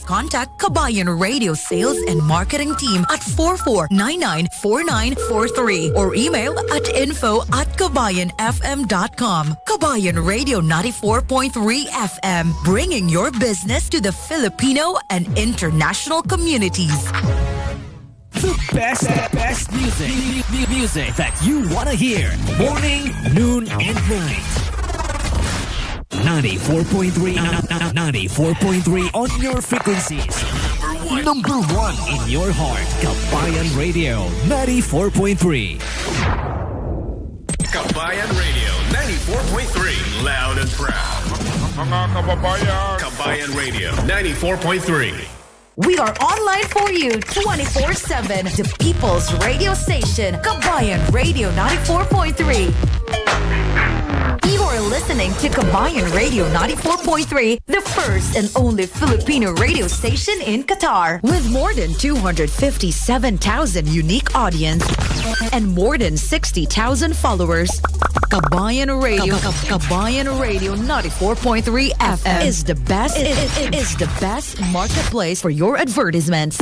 Contact Qabayan Radio Sales and Marketing Team at 4499-4943 or email at info@qabayanfm.com. Qabayan Radio 94.3 FM, bringing your business to the Filipino and international communities. The best music that you want to hear. Morning, noon, and night. 94.3 on your frequencies. Number one in your heart. Qabayan Radio 94.3. Qabayan Radio 94.3. Loud and proud. Mga kababayan. Qabayan Radio 94.3. We are online for you 24/7. The People's Radio Station, Qabayan Radio 94.3. You're listening to Qabayan Radio 94.3, the first and only Filipino radio station in Qatar. With more than 257,000 unique audience and more than 60,000 followers, Qabayan Radio 94.3 FM is the best. It is the best marketplace for your advertisements.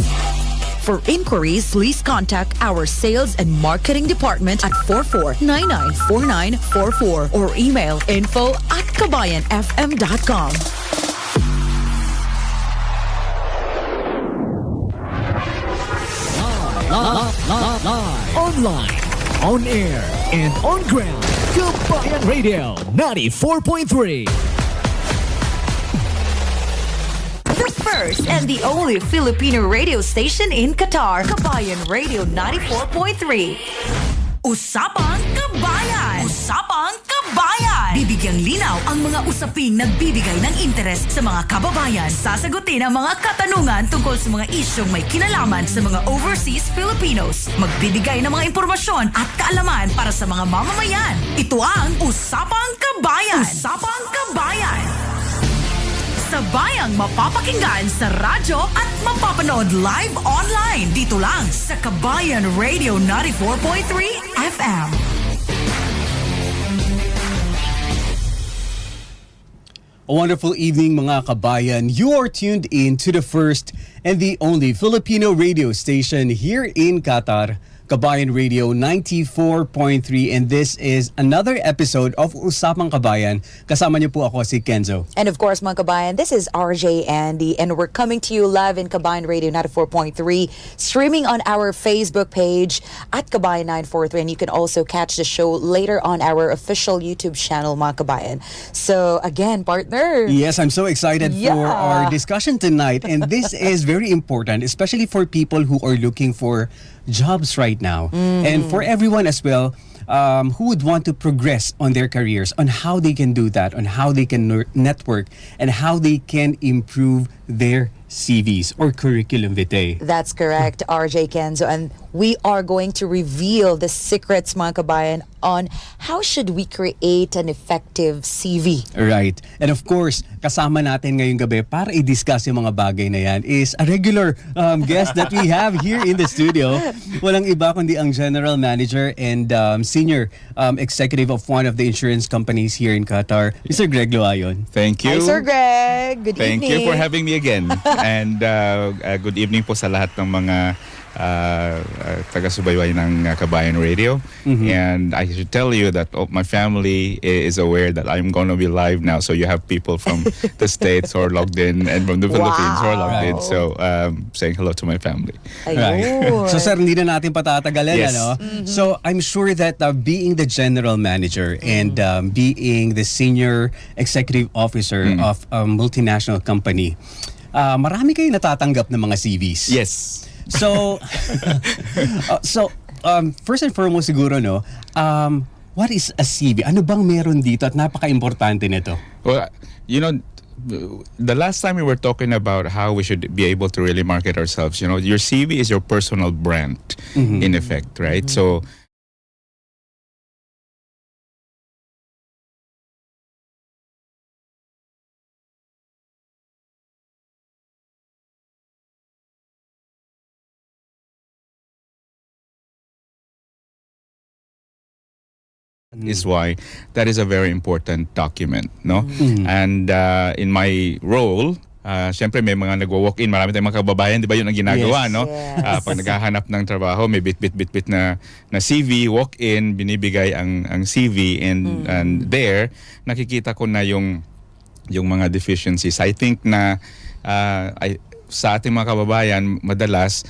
For inquiries, please contact our sales and marketing department at 44994944 or email info@qabayanfm.com. Live, online, on air, and on ground. Qabayan Radio 94.3. The first and the only Filipino radio station in Qatar, Qabayan Radio 94.3. Usapang Qabayan! Usapang Qabayan! Bibigyang linaw ang mga usaping nagbibigay ng interes sa mga kababayan. Sasagutin ang mga katanungan tungkol sa mga isyong may kinalaman sa mga overseas Filipinos. Magbibigay ng mga impormasyon at kaalaman para sa mga mamamayan. Ito ang Usapang Qabayan! Usapang Qabayan! Sabayang mapapakinggan sa radyo at mapapanood live online. Dito lang sa Qabayan Radio 94.3 FM. A wonderful evening mga kabayan. You are tuned in to the first and the only Filipino radio station here in Qatar, Qabayan Radio 94.3, and this is another episode of Usapang Qabayan. Kasama niyo po ako si Kenzo. And of course, mga kabayan, this is RJ Andy, and we're coming to you live in Qabayan Radio 94.3, streaming on our Facebook page at Qabayan 943, and you can also catch the show later on our official YouTube channel, mga kabayan. So again, partner. Yes, I'm so excited for our discussion tonight, and this is very important, especially for people who are looking for jobs right now, and for everyone as well who would want to progress on their careers, on how they can do that, on how they can network, and how they can improve their CVs or curriculum vitae. That's correct, RJ Kenzo, and we are going to reveal the secrets, mga kabayan, on how should we create an effective CV. Right. And of course, kasama natin ngayong gabi para i-discuss yung mga bagay na yan is a regular guest that we have here in the studio. Walang iba kundi ang General Manager and Senior Executive of one of the insurance companies here in Qatar, Mr. Greg Loayon. Thank you. Hi, Sir Greg. Good Thank evening. you for having me again. And good evening po sa lahat ng mga taga-subaybay ng Qabayan Radio. And I should tell you that my family is aware that I'm going to be live now. So you have people from the States who are logged in and from the Philippines who are logged in. So saying hello to my family. Right. So sir, hindi na natin patatagalin, Yes. ano? So I'm sure that being the general manager and being the senior executive officer of a multinational company, marami kayong natatanggap ng mga CVs. Yes. So, first and foremost siguro, no, what is a CV? Ano bang meron dito at napaka-importante nito? Well, you know, the last time we were talking about how we should be able to really market ourselves, you know, your CV is your personal brand in effect, right? So, is why that is a very important document, no? And in my role, syempre may mga nagwo-walk-in, marami tayong mga kababayan, 'di ba 'yun ang ginagawa, Yes. no? Yes. Pag naghahanap ng trabaho, may bit na CV, walk-in, binibigay ang CV, and there nakikita ko na yung mga deficiencies. I think na sa ating mga kababayan, madalas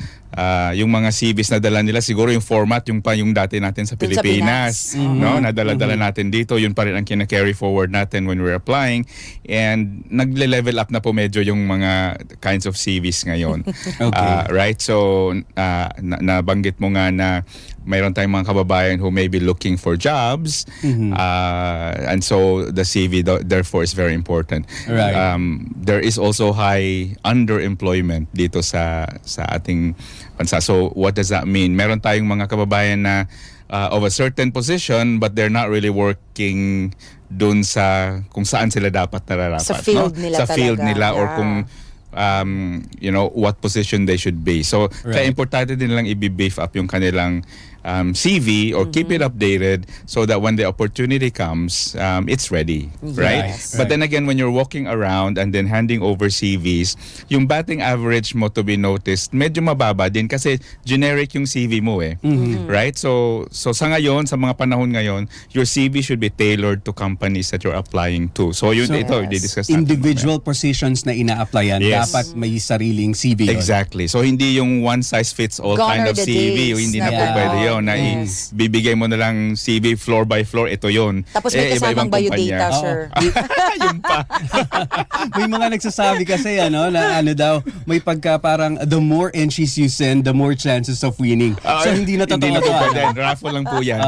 yung mga CVs na dala nila, siguro yung format yung dati natin sa Dun sa Pilipinas, no? Nadala-dala natin dito, yun pa rin ang kina-carry forward natin when we're applying, and nagle-level up na po medyo yung mga kinds of CVs ngayon. Okay. Right? So nabanggit mo nga na mayroon tayong mga kababayan who may be looking for jobs, and so the CV therefore is very important. Right. There is also high underemployment dito sa ating bansa. So what does that mean? Meron tayong mga kababayan na of a certain position but they're not really working dun sa kung saan sila dapat nararapat. Sa field no? nila Sa field talaga. nila, or Yeah. kung what position they should be. So kaya Right. importante din lang i-beef up yung kanilang CV, or keep it updated so that when the opportunity comes, it's ready, right? Yes. But then again, when you're walking around and then handing over CVs, yung batting average mo to be noticed, medyo mababa din kasi generic yung CV mo right? So sa ngayon, sa mga panahon ngayon, your CV should be tailored to companies that you're applying to. So yun, So, ito, yes. i-discuss natin Individual positions na ina-applyan, Yes. dapat may sariling CV yun. Exactly. So hindi yung one size fits all Gone kind are of the CV. days Hindi na na po Yeah. pwede yun. Na Yes. bibigay mo na lang CV floor by floor, ito yun. Tapos may kasamang biodata, kumpanya. sir. Yung pa. May mga nagsasabi kasi na daw may pagka parang the more entries you send, the more chances of winning. So hindi na totoo Hindi na po to, pwede. Raffle lang po yan.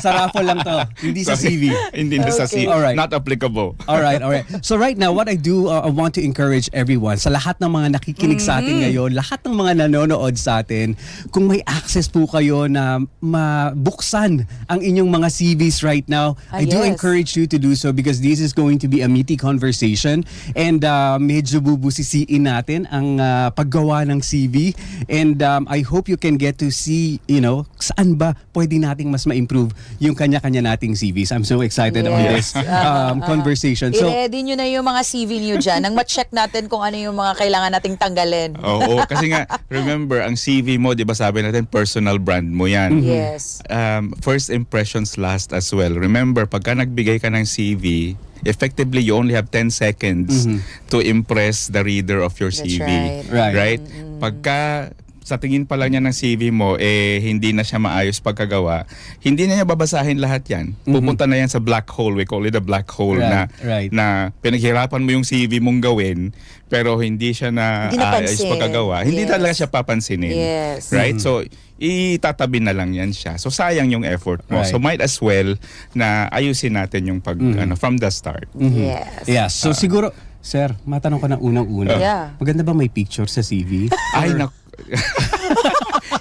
Sa raffle lang to, hindi sa CV. Hindi na sa Okay. CV. Alright. Not applicable. All right. So right now, what I do, I want to encourage everyone, sa lahat ng mga nakikinig sa atin ngayon, lahat ng mga nanonood sa atin, kung may access po kayo na mabuksan ang inyong mga CVs right now, I do yes. encourage you to do so, because this is going to be a meaty conversation, and medyo bubusisiin natin ang paggawa ng CV, and I hope you can get to see, saan ba pwede nating mas ma-improve yung kanya-kanya nating CVs. I'm so excited on this conversation. So, I-ready nyo na yung mga CV nyo dyan nang ma-check natin kung ano yung mga kailangan nating tanggalin. Oo, kasi nga, remember, ang CV mo, di ba sabi natin, personal brand mo yan. Yes. First impressions last as well. Remember, pagka nagbigay ka ng CV, effectively you only have 10 seconds to impress the reader of your That's CV. right. Right? Pagka sa tingin pa lang niya ng CV mo, hindi na siya maayos pagkagawa, hindi na niya babasahin lahat yan. Pupunta na yan sa black hole. We call it a black hole Right. na pinaghirapan mo yung CV mong gawin, pero hindi siya na Hindi ayos napansin. pagkagawa. Hindi Yes. talaga siya papansinin. Yes. Right? So, itatabi na lang yan siya. So, sayang yung effort mo. Right. So, might as well na ayusin natin yung from the start. Yes. yeah, so siguro, sir, matanong ko ng unang-una. Yeah. Maganda ba may picture sa CV? Ay,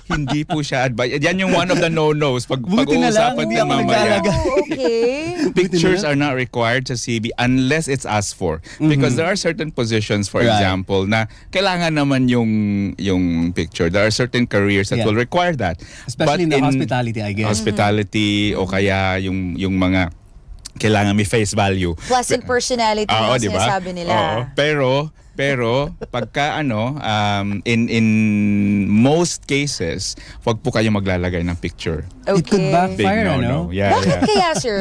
hindi po siya advice. Yan yung one of the no-nos pag Buti na lang, pag-uusapan hindi din ako mamaya. naglalagay. Oh, okay. Pictures are not required sa CV unless it's asked for. Because there are certain positions, for Right. example, na kailangan naman yung picture. There are certain careers that Yeah. will require that. Especially in the hospitality, I guess. Hospitality, o kaya yung mga kailangan may face value. Pleasant personality Oo, na di ba? sinasabi nila. Oo. Pero pagka in most cases, wag po kayo maglalagay ng picture. It could Okay. Big Fire, no-no. Yeah, Bakit yeah. kaya, sir?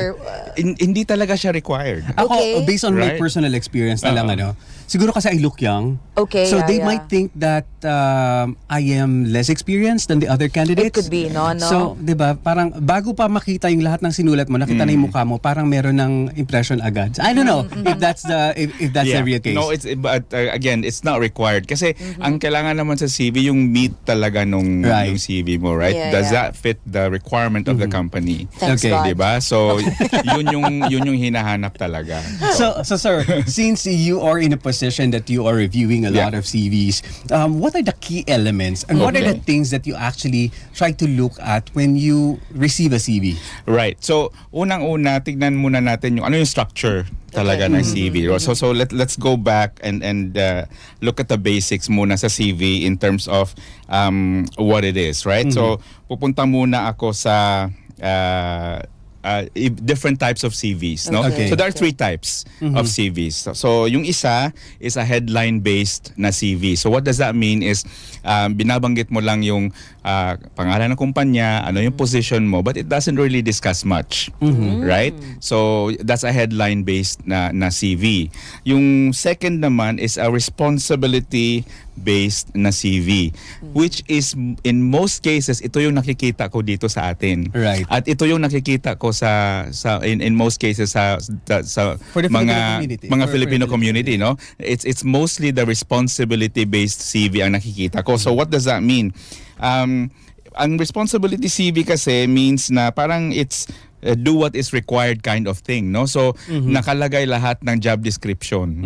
Hindi talaga siya required. Ako, Okay. based on my Right. personal experience na lang, siguro kasi I look young. Okay, So they yeah. might think that I am less experienced than the other candidates. It could be, no? So, di ba, parang bago pa makita yung lahat ng sinulat mo, nakita na yung mukha mo, parang meron ng impression agad. I don't know if that's the real case. No, but again, it's not required kasi ang kailangan naman sa CV yung meet talaga nung Right. yung CV mo, right? Yeah, Does yeah. that fit the requirement of the company? Thanks Okay. God. 'Di ba? So yun yung hinahanap talaga. So sir, since you are in a position that you are reviewing a lot Yeah. of CVs, what are the key elements and what are the things that you actually try to look at when you receive a CV? Right. So, unang-una, tignan muna natin yung ano yung structure talaga ng CV. So let's go back and look at the basics muna sa CV in terms of what it is, right? So, pupunta muna ako sa different types of CVs, no? Okay. So there are three types of CVs. So yung isa is a headline-based na CV. So what does that mean is binabanggit mo lang yung pangalan ng kumpanya, ano yung position mo, but it doesn't really discuss much, right? So that's a headline-based na CV. Yung second naman is a responsibility-based na CV, which is in most cases ito yung nakikita ko dito sa atin. Right. At ito yung nakikita ko in most cases sa For the Filipino community. mga For Filipino the community, no? It's mostly the responsibility-based CV ang nakikita ko. So what does that mean? Ang responsibility CV kasi means na parang it's do what is required kind of thing, no? So nakalagay lahat ng job description.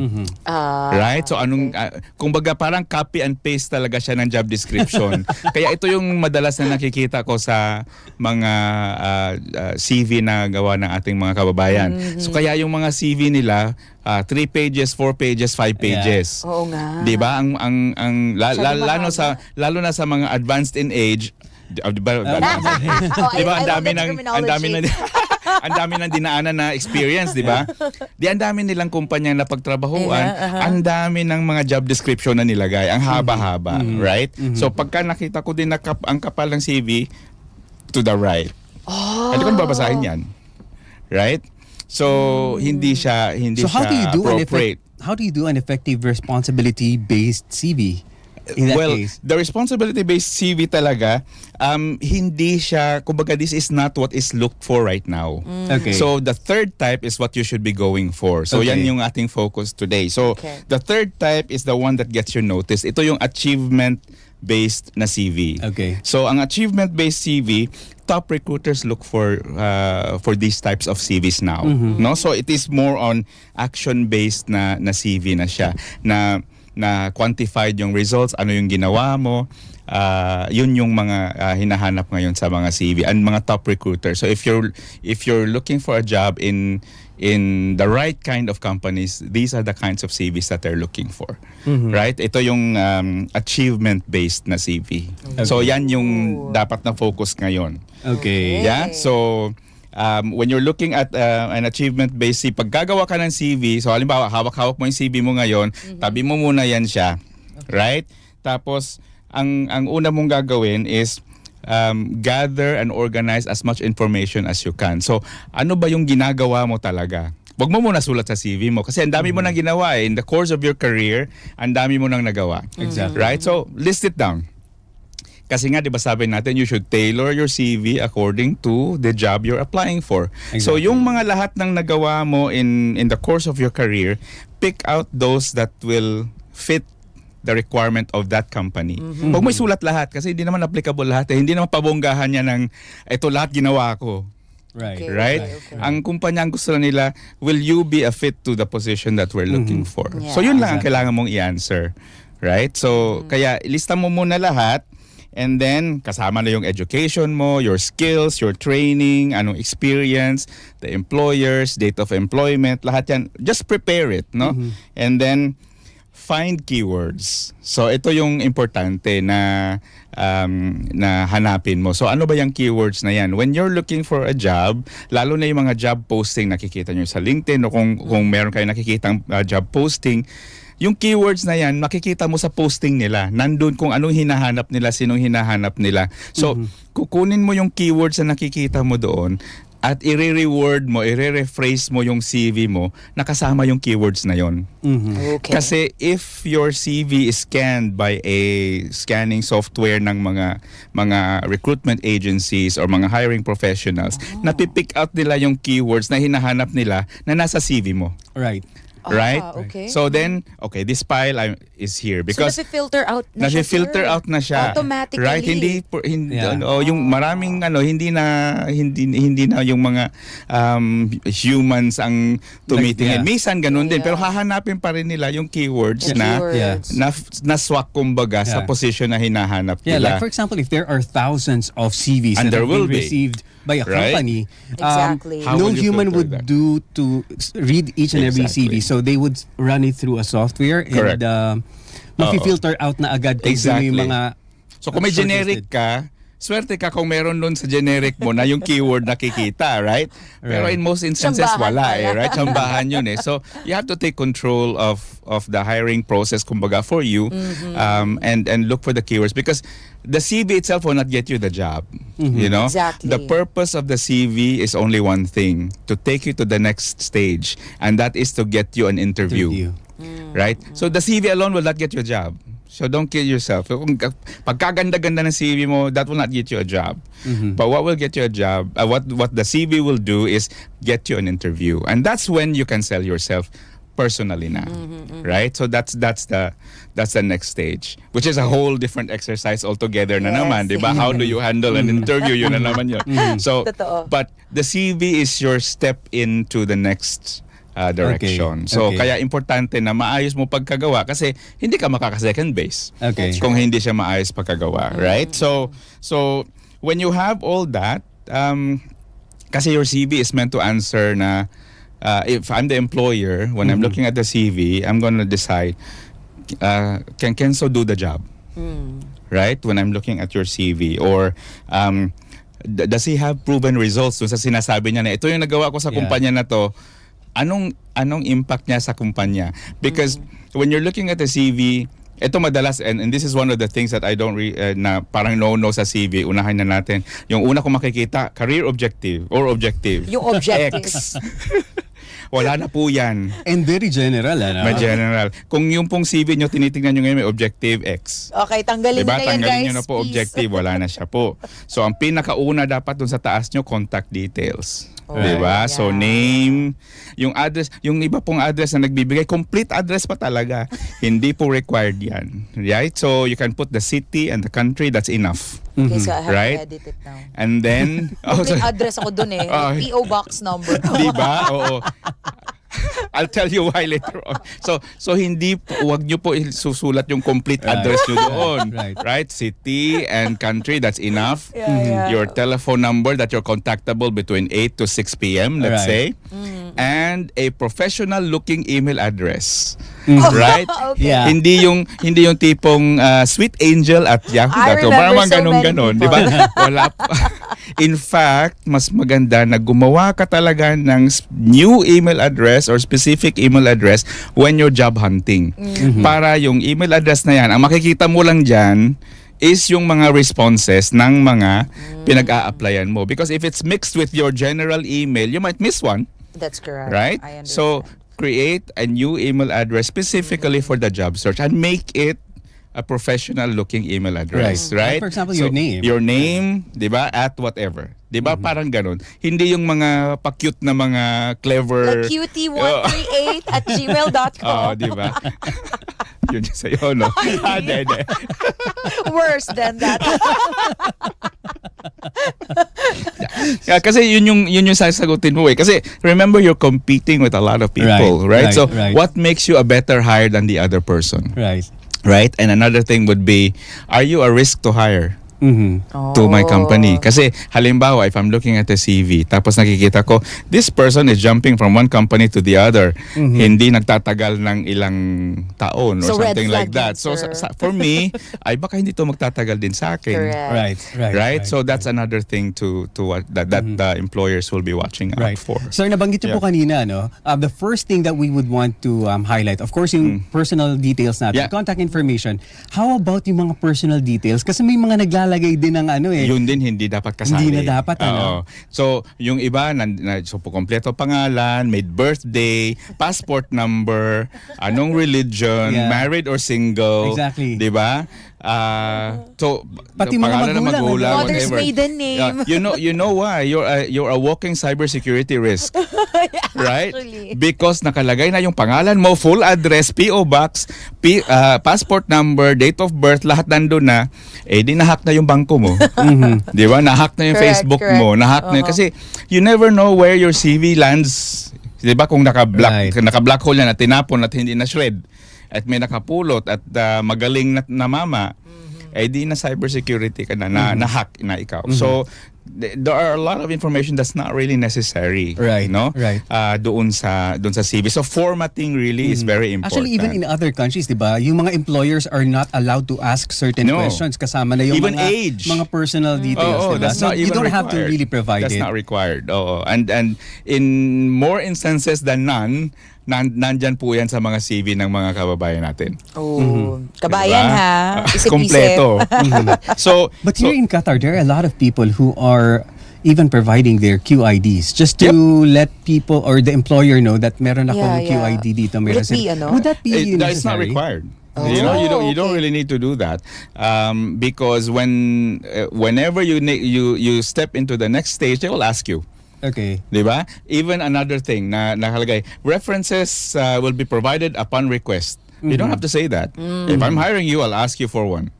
Right? So anong kumbaga parang copy and paste talaga siya ng job description. Kaya ito yung madalas na nakikita ko sa mga CV na gawa ng ating mga kababayan. So kaya yung mga CV nila 3 pages, 4 pages, 5 pages. Oo nga. 'Di ba? Lalo na sa mga advanced in age, di ba ang dami ng dinaanan na experience, di ba? Ang dami nilang kumpanyang napagtrabahuan, ang dami ng mga job description na nilagay, ang haba-haba, right? So pagka nakita ko din na ang kapal ng CV, to the right. Hindi ko na babasahin yan. Right? So hindi siya appropriate. How do you do an effective responsibility-based CV? In that case? The responsibility-based CV talaga, hindi siya, kumbaga this is not what is looked for right now. Okay. So the third type is what you should be going for. So yan yung ating focus today. So the third type is the one that gets your notice. Ito yung achievement-based na CV. Okay. So ang achievement-based CV, top recruiters look for these types of CVs now. No? So it is more on action-based na CV na siya, na quantified yung results, ano yung ginawa mo, yun yung mga hinahanap ngayon sa mga CV and mga top recruiters. So if you're looking for a job in the right kind of companies, these are the kinds of CVs that they're looking for. Right? Ito yung achievement-based na CV. Okay. So yan yung dapat na focus ngayon. Okay. Yeah? So when you're looking at an achievement-based CV, pag gagawa ka ng CV, so halimbawa, hawak-hawak mo yung CV mo ngayon, tabi mo muna yan siya. Right? Tapos, ang una mong gagawin is gather and organize as much information as you can. So, ano ba yung ginagawa mo talaga? Huwag mo muna sulat sa CV mo kasi ang dami mo nang ginawa eh. In the course of your career, ang dami mo nang nagawa. Exactly. Right? So, list it down. Kasi nga, di ba sabi natin, you should tailor your CV according to the job you're applying for. Exactly. So, yung mga lahat ng nagawa mo in the course of your career, pick out those that will fit the requirement of that company. Huwag mo isulat lahat kasi hindi naman applicable lahat. Hindi naman pabonggahan niya ng, ito lahat ginawa ko. Right. Right? Ang kumpanya ang gusto nila, will you be a fit to the position that we're looking for? Yeah. So, yun lang ang kailangan mong i-answer. Right? So, kaya ilista mo muna lahat. And then, kasama na yung education mo, your skills, your training, anong experience, the employers, date of employment, lahat yan. Just prepare it, no? And then, find keywords. So, ito yung importante na hanapin mo. So, ano ba yung keywords na yan? When you're looking for a job, lalo na yung mga job posting nakikita nyo sa LinkedIn o kung meron kayo nakikitang job posting, yung keywords na yan, makikita mo sa posting nila. Nandun kung anong hinahanap nila, sinong hinahanap nila. So, kukunin mo yung keywords na nakikita mo doon at i-reword mo, i-rephrase mo yung CV mo na kasama yung keywords na yon. Okay. Kasi if your CV is scanned by a scanning software ng mga recruitment agencies or mga hiring professionals, napipick out nila yung keywords na hinahanap nila na nasa CV mo. Right. Right? Okay. So then, okay, this file is here because so nasi-filter out na siya, nasi-filter sir. out na siya. Automatically. Right? Hindi Yeah. yung maraming hindi na yung mga humans ang tumitingin. Yeah. Minsan ganun din, Yeah. pero hahanapin pa rin nila yung keywords The na keywords. na swak kumbaga sa Yeah. position na hinahanap Yeah, nila. like for example, if there are thousands of CVs And that there have will be. been received by a Right? company, Exactly. How no will you human filter would that? do to read each and every Exactly. CV. So they would run it through a software Correct. and mafi-filter out na agad kung sino Exactly. yung mga So kung may shortlisted. generic ka, swerte ka kung meron doon sa generic mo na yung keyword nakikita, right? Pero in most instances, Tsambahan wala pala. right? Tsambahan yun So, you have to take control of the hiring process, kumbaga, for you, and look for the keywords, because the CV itself will not get you the job, you know? Exactly. The purpose of the CV is only one thing, to take you to the next stage, and that is to get you an interview. Right? So the CV alone will not get you a job. So don't kill yourself. Kung pagkaganda-ganda ng CV mo, that will not get you a job. But what will get you a job, what the CV will do is get you an interview. And that's when you can sell yourself personally na. Right? So that's the next stage, which is a whole different exercise altogether na naman, 'di ba? How do you handle an interview? Yun na naman yun. So Totoo. but the CV is your step into the next direction. Okay. So Okay. kaya importante na maayos mo pagkagawa, kasi hindi ka makaka-second base Okay. kung hindi siya maayos pagkagawa, right? So when you have all that, kasi your CV is meant to answer na, if I'm the employer, when I'm looking at the CV, I'm gonna decide, can Kenzo do the job? Right? When I'm looking at your CV, or does he have proven results dun sa sinasabi niya na ito yung nagawa ko sa kumpanya na to, anong impact niya sa kumpanya? Because when you're looking at the CV, ito madalas, and this is one of the things that I don't na parang no sa CV, unahin na natin. Yung una ko makikita, career objective or objective. Yung objective. X. Wala na po yan. And very general, ano? May general. Kung yung pong CV nyo, tinitingnan nyo ngayon, may objective X. Okay, tanggalin Diba? na yan, Tanggalin guys. nyo na po please. objective, wala na siya po. So, ang pinakauna dapat dun sa taas nyo, contact details. Oh, Diba? yeah. So, name, yung address, yung iba pong address na nagbibigay, complete address pa talaga. Hindi po required yan. Right? So, you can put the city and the country, that's enough. Okay, so I have Right? to edit it now. And then, May address ako dun eh. Oh. PO box number. diba? Oo. I'll tell you why later on. So hindi wag niyo po isusulat yung complete address niyo doon. Right? City and country, that's enough. Yeah. Your telephone number that you're contactable between 8 to 6 p.m., let's say. And a professional looking email address. Right? Okay. Yeah. Hindi yung tipong sweet angel at I yahoo.com. remember Parang so many ganon, di people. ba? Wala pa. In fact, mas maganda na gumawa ka talaga ng new email address or specific email address when you're job hunting. Para yung email address na yan, ang makikita mo lang dyan is yung mga responses ng mga pinag-a-applyan mo. Because if it's mixed with your general email, you might miss one. That's correct. Right? I understand. So, create a new email address specifically for the job search and make it a professional looking email address, right? Like, for example, your name. Your name, 'di ba? At whatever. 'Di ba? Parang ganun. Hindi yung mga pa-cute na mga clever Like cutie138 at gmail.com. Oh, 'di ba? Yun sa iyo, no? Hindi. Worse than that. Kasi yun yung sasagutin mo eh. Kasi remember, you're competing with a lot of people, right? Right, So right. what makes you a better hire than the other person? Right. Right? And another thing would be, are you a risk to hire to my company? Kasi halimbawa, if I'm looking at the CV, tapos nakikita ko, this person is jumping from one company to the other. Hindi nagtatagal ng ilang taon or So, red something like flag that. yan, So sir. for me, ay baka hindi to magtatagal din sa akin. Correct. Right? So that's another thing to what that the employers will be watching out Right. for. So nabanggit niyo po kanina, no? The first thing that we would want to highlight, of course, yung personal details natin, Yeah. contact information. How about yung mga personal details? Kasi may mga naglalagay din ng ano eh. Yun din hindi dapat kasali. Hindi na dapat, ano? Oo. So, yung iba, so kompleto pangalan, made birthday, passport number, anong religion, Yeah. married or single. Exactly. Di ba? So, Pati mga pangalan ng magulang, magulang, Mother's whatever. maiden name. You know why? You're a walking cybersecurity risk. Right? Actually. Because nakalagay na yung pangalan mo, full address, PO box, passport number, date of birth, lahat nandun na. Eh di nahack na yung bangko mo. Di ba? Nahack na yung Correct, Facebook correct. mo. Nahack na yun. Kasi you never know where your CV lands. Di ba? Kung naka-black hole yan at tinapon at hindi na shred at may nakapulot at magaling na mama, eh di na cybersecurity ka na hack na ikaw. So there are a lot of information that's not really necessary, Right, no? right. Doon sa CV. So formatting really is very important. Actually, even in other countries, di ba, yung mga employers are not allowed to ask certain No. questions. Kasama na yung Even mga, age. mga personal details. Oh, di ba? that's So not you even don't have to required. really provide That's it. not required. Oo. And in more instances than none, nandyan po yan sa mga CV ng mga kababayan natin. Oh, kabayan Diba? ha. Isip-isip. Kompleto. So, But here in Qatar, there are a lot of people who are even providing their QIDs just to let people or the employer know that meron akong Yeah, yeah. QID dito. Would it be, Would that be It's not necessary? required. Oh, You don't okay. really need to do that, because whenever you step into the next stage, they will ask you. Okay. Diba? Even another thing na nakalagay, references will be provided upon request. You don't have to say that. If I'm hiring you, I'll ask you for one.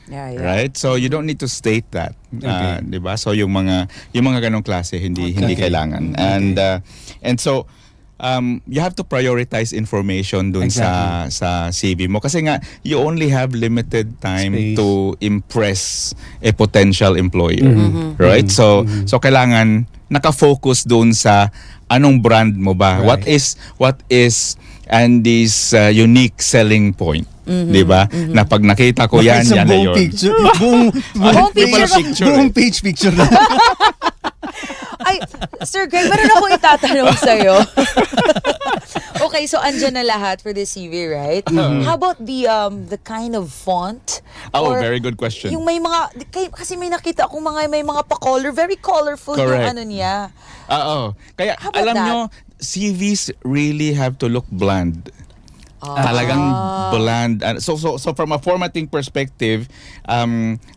Yeah, yeah. Right? So you don't need to state that. Okay. 'Di ba? So yung mga ganong klase hindi kailangan. And so you have to prioritize information dun sa CV mo kasi nga you only have limited time Space. to impress a potential employer. Right? So kailangan naka-focus dun sa anong brand mo ba? Right. What is Andy's unique selling point? 'Di ba? Na pag nakita ko yan, Sa yan na buong yun. picture. Buong Buong picture. Buong page picture na. Ay, Sir Greg, meron akong itatanong sa'yo. Okay, so andyan na lahat for the CV, right? How about the kind of font? Oh, Or very good question. Yung may mga, kasi may nakita akong may mga pa-color, very colorful yung Correct. ano niya. Oo. Kaya How about alam that? nyo, CVs really have to look bland. Talagang bland. So from a formatting perspective,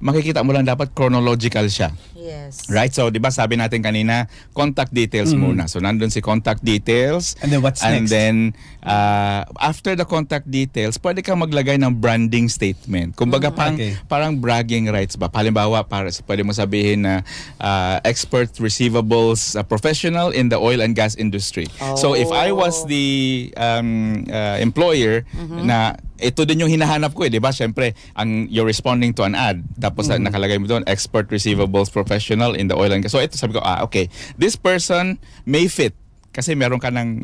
makikita mo lang dapat chronological siya. Yes. Right? So, di ba sabi natin kanina, contact details muna. So, nandun si contact details. And then what's And next? then, after the contact details, pwede kang maglagay ng branding statement. Kumbaga, Okay. parang bragging rights ba? Halimbawa, pwede mo sabihin na expert receivables professional in the oil and gas industry. So, if I was the employer na ito din yung hinahanap ko di ba? Siyempre, you're responding to an ad. Tapos nakalagay mo doon, expert receivables professional in the oil and gas. So ito sabi ko, okay, this person may fit. Kasi meron ka ng,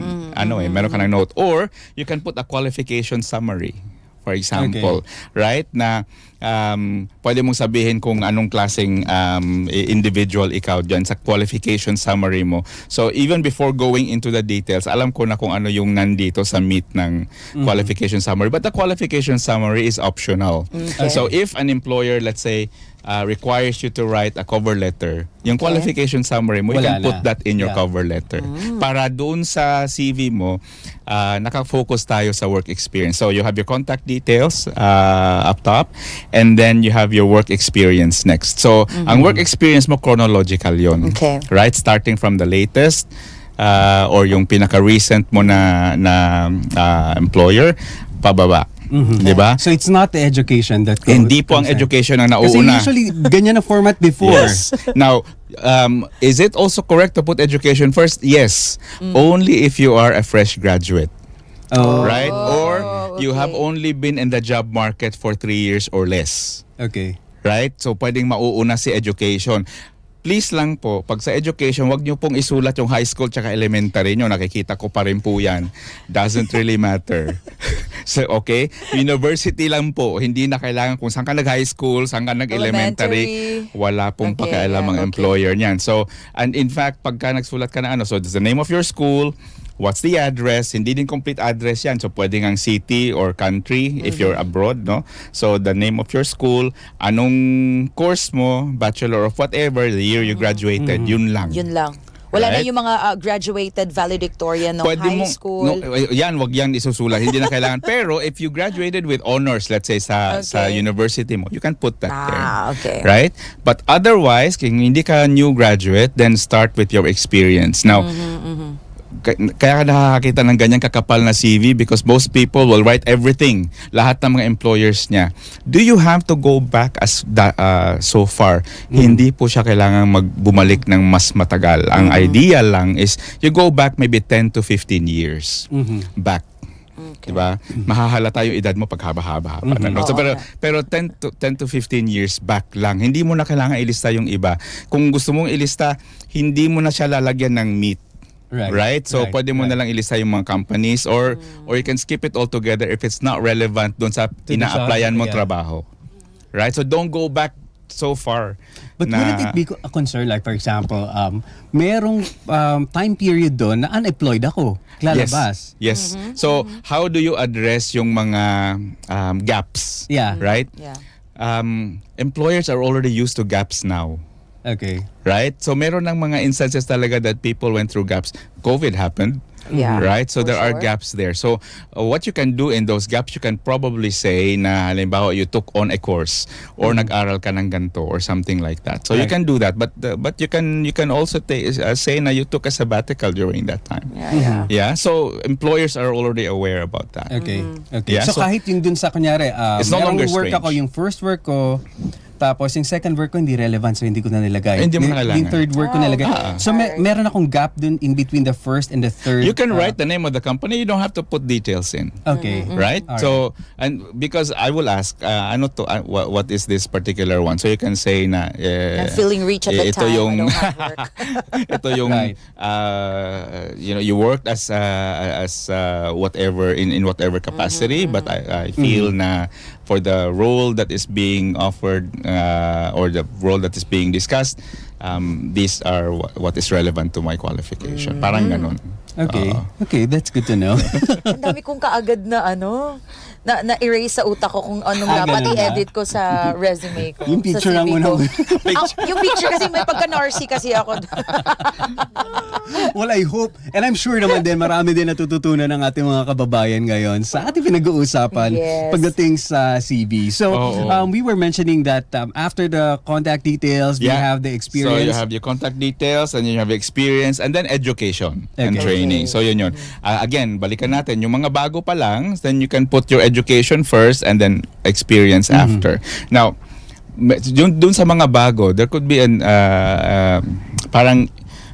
meron ka ng note. Or, you can put a qualification summary. For example, right? Na pwede mong sabihin kung anong klaseng individual ikaw dyan sa qualification summary mo. So even before going into the details, alam ko na kung ano yung nandito sa meat ng qualification summary. But the qualification summary is optional. So if an employer, let's say, requires you to write a cover letter, yung qualification summary mo, you Wala can put na. that in your Yeah. cover letter. Para doon sa CV mo, nakafocus tayo sa work experience. So you have your contact details up top, and then you have your work experience next. So ang work experience mo, chronological yon. Okay. Right? Starting from the latest, or yung pinaka-recent mo na employer, pababa. Di ba? So it's not the education that goes. Hindi po ang comes in. education ang Kasi nauuna. usually, ganyan na format before. Yes. Now, is it also correct to put education first? Yes. Only if you are a fresh graduate. Oh, Right? Or you have okay. only been in the job market for 3 years or less. okay. Right? So, pwedeng mauuna si education. Please lang po, pag sa education, wag nyo pong isulat yung high school tsaka elementary nyo. Nakikita ko pa rin po yan. Doesn't really matter. So, okay? University lang po. Hindi na kailangan kung saan ka nag-high school, saan ka nag-elementary. Elementary. Wala pong Okay, pakialam ang yeah, okay. employer niyan. So, and in fact, pagka nagsulat ka na so it's the name of your school, what's the address, hindi din complete address yan. So, pwedeng ang city or country if you're abroad, no? So, the name of your school, anong course mo, bachelor of whatever, the year you graduated, yun lang. Yun lang. Wala na Right? yung mga graduated valedictorian ng Pwede high mong- school. wag yan isusulat, hindi na kailangan. Pero if you graduated with honors, let's say sa Okay. university mo, you can put that there. Okay. Right? But otherwise, kung hindi ka new graduate, then start with your experience. Now, kaya ka nakakakita ng ganyang kakapal na CV because most people will write everything. Lahat ng mga employers niya. Do you have to go back so far? Hindi po siya kailangan bumalik ng mas matagal. Ang idea lang is you go back maybe 10 to 15 years back. Diba? Mahahalata yung edad mo pag haba-haba. No? So, pero 10 to 15 years back lang, hindi mo na kailangan ilista yung iba. Kung gusto mong ilista, hindi mo na siya lalagyan ng meat. Right? So, pwede mo na lang ilista yung mga companies or you can skip it altogether if it's not relevant doon sa ina-applyan mo trabaho. Right? So, don't go back so far. But wouldn't it be a concern, like for example, merong time period doon na unemployed ako, lalabas? Yes. So, how do you address yung mga gaps? Yeah. Right? Yeah. Employers are already used to gaps now. Okay. Right? So, meron ng mga instances talaga that people went through gaps. COVID happened. Yeah, Right? So, for there are sure. gaps there. So, what you can do in those gaps, you can probably say na halimbawa you took on a course or nag-aral ka ng ganito or something like that. So, you can do that. But you can also say na you took a sabbatical during that time. Yeah. So, employers are already aware about that. Okay. Yeah, So, so- kahit yung dun sa kunyari, It's no merong longer work strange. ako, yung first work ko, tapos yung second work ko hindi relevant so hindi ko na nilagay. Hindi mo na kailangan. Yung third work ko nilagay. So meron akong gap dun in between the first and the third. You can write the name of the company. You don't have to put details in. Okay. Right? All So, and because I will ask, ano to, what is this particular one? So you can say na, I'm feeling rich at the ito time. yung, I don't have work. ito yung, Right. you worked as whatever, in whatever capacity, but I feel na for the role that is being offered or the role that is being discussed, these are what is relevant to my qualification. Parang ganun. Okay. Oo. Okay, that's good to know. Ang dami kong kaagad na na-erase sa utak ko kung anong dapat ganun ba? i-edit ko sa resume ko. Yung picture sa ang CV unang- ko. Yung picture kasi may pagka-narcy kasi ako. Well, I hope, and I'm sure naman din, marami din natututunan ng ating mga kababayan ngayon sa ating pinag-uusapan Yes. pagdating sa CV. So, we were mentioning that after the contact details, we have the experience. So you have your contact details and you have experience and then education and Okay. training. So yun yun. Again, balikan natin. Yung mga bago pa lang, then you can put your education first and then experience after. Now, dun sa mga bago, there could be an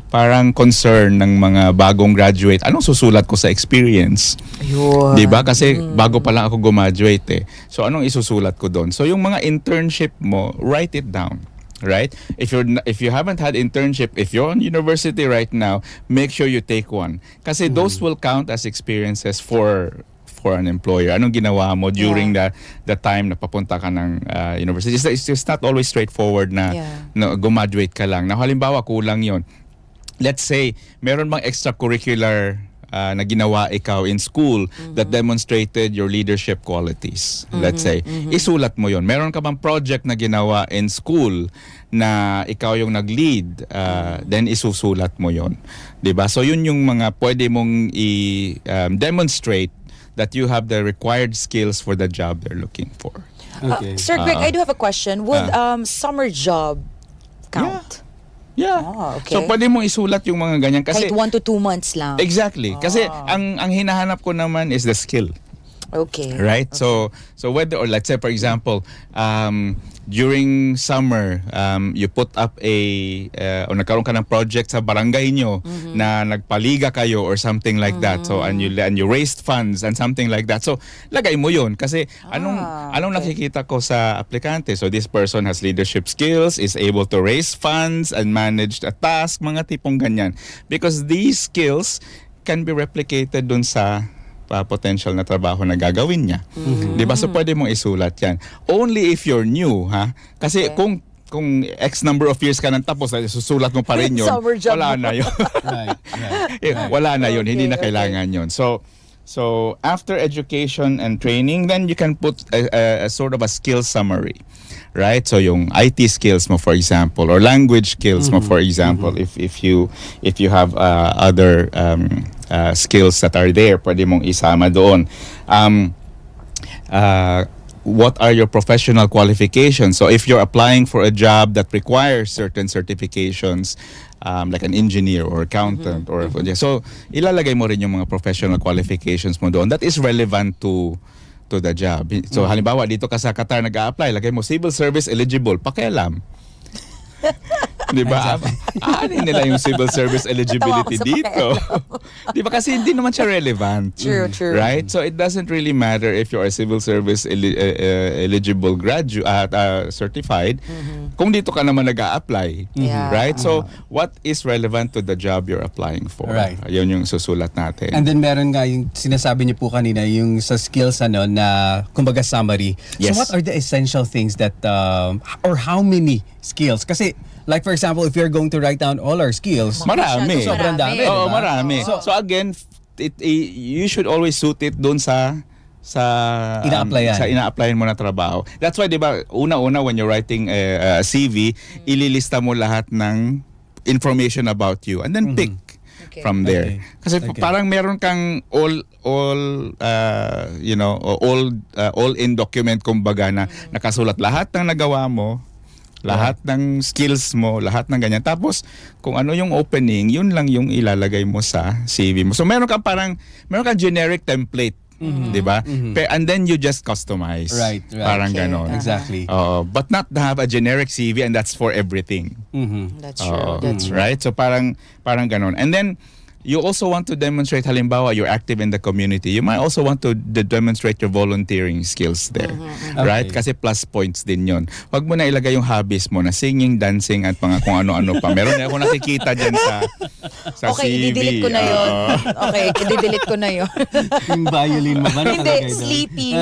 parang concern ng mga bagong graduate. Anong susulat ko sa experience? Ayun. 'Di ba? Kasi bago pa lang ako gumraduate eh. So anong isusulat ko doon? So yung mga internship mo, write it down. Right? If you haven't had internship, if you're on university right now, make sure you take one. Kasi those will count as experiences for an employer. Anong ginawa mo during the time na papunta ka ng university? It's just not always straightforward na gumraduate ka lang. Na halimbawa kulang 'yon. Let's say meron bang extracurricular na ginawa ikaw in school that demonstrated your leadership qualities. Let's say, isulat mo yon. Meron ka bang project na ginawa in school na ikaw yung nag-lead, then isusulat mo yon. 'Di ba? So yun yung mga pwede mong i-demonstrate that you have the required skills for the job they're looking for. Okay. Sir Greg, I do have a question. Would summer job count? Yeah. Okay. So pwede mong isulat yung mga ganyan kasi Kahit 1 to 2 months lang. exactly. Kasi ang hinahanap ko naman is the skill. Okay. Right? So whether, or let's say for example, during summer, you put up o nagkaroon ka ng project sa barangay nyo na nagpaliga kayo or something like that. So and you raised funds and something like that. So lagay mo 'yon kasi anong nakikita ko sa aplikante? So this person has leadership skills, is able to raise funds and manage a task, mga tipong ganyan. Because these skills can be replicated dun sa potential na trabaho na gagawin niya. 'Di ba? So pwede mong isulat 'yan. Only if you're new, ha? Kasi kung X number of years ka nang tapos, susulat mo pa rin 'yon. Summer job Wala mo. na 'yon. Right. Wala na 'yon, hindi na Okay, kailangan 'yon. So after education and training, then you can put a sort of a skill summary. Right? So yung IT skills mo, for example, or language skills mo, for example, if you have other skills that are there, pwede mong isama doon. What are your professional qualifications? So if you're applying for a job that requires certain certifications, like an engineer or accountant, or so ilalagay mo rin yung mga professional qualifications mo doon that is relevant to the job. So halimbawa dito ka sa Qatar nag-a-apply, lagay mo civil service eligible, pakialam. Di ba? Aanin nila yung civil service eligibility Natawa ako sa dito. Di ba? Kasi hindi naman siya relevant. True, true. Right? So it doesn't really matter if you're a civil service eligible graduate, certified, kung dito ka naman nag-a-apply. Yeah. Right? So what is relevant to the job you're applying for? Right. Yun yung susulat natin. And then meron nga yung sinasabi niyo po kanina, yung sa skills na kumbaga summary. Yes. So what are the essential things that, or how many skills? Kasi like for example, if you're going to write down all our skills, Marami. sobrang dami. Oo, diba? marami. So again, you should always suit it doon sa Ina-applyan. sa ina-applyan mo na trabaho. That's why 'di ba, una-una when you're writing a CV, ililista mo lahat ng information about you and then pick from there. Okay. Kasi Okay. parang meron kang all in document kumbaga na nakasulat lahat ng nagawa mo, lahat ng skills mo, lahat ng ganyan. Tapos kung ano yung opening, yun lang yung ilalagay mo sa CV mo. So meron kang generic template, 'di ba? And then you just customize. Right. Parang Okay. ganon. Exactly. But not to have a generic CV and that's for everything. That's true. That's true. Right? So parang ganon. And then you also want to demonstrate, halimbawa, you're active in the community. You might also want to demonstrate your volunteering skills there. Right? Okay. Kasi plus points din yon. Huwag mo na ilagay yung hobbies mo na singing, dancing, at mga kung ano-ano pa. Meron na ako nakikita dyan sa Okay, CV. i-delete ko na yun. Okay, i-delete ko na yun. Yung violin mo ba Hindi, nakalagay doon? sleeping.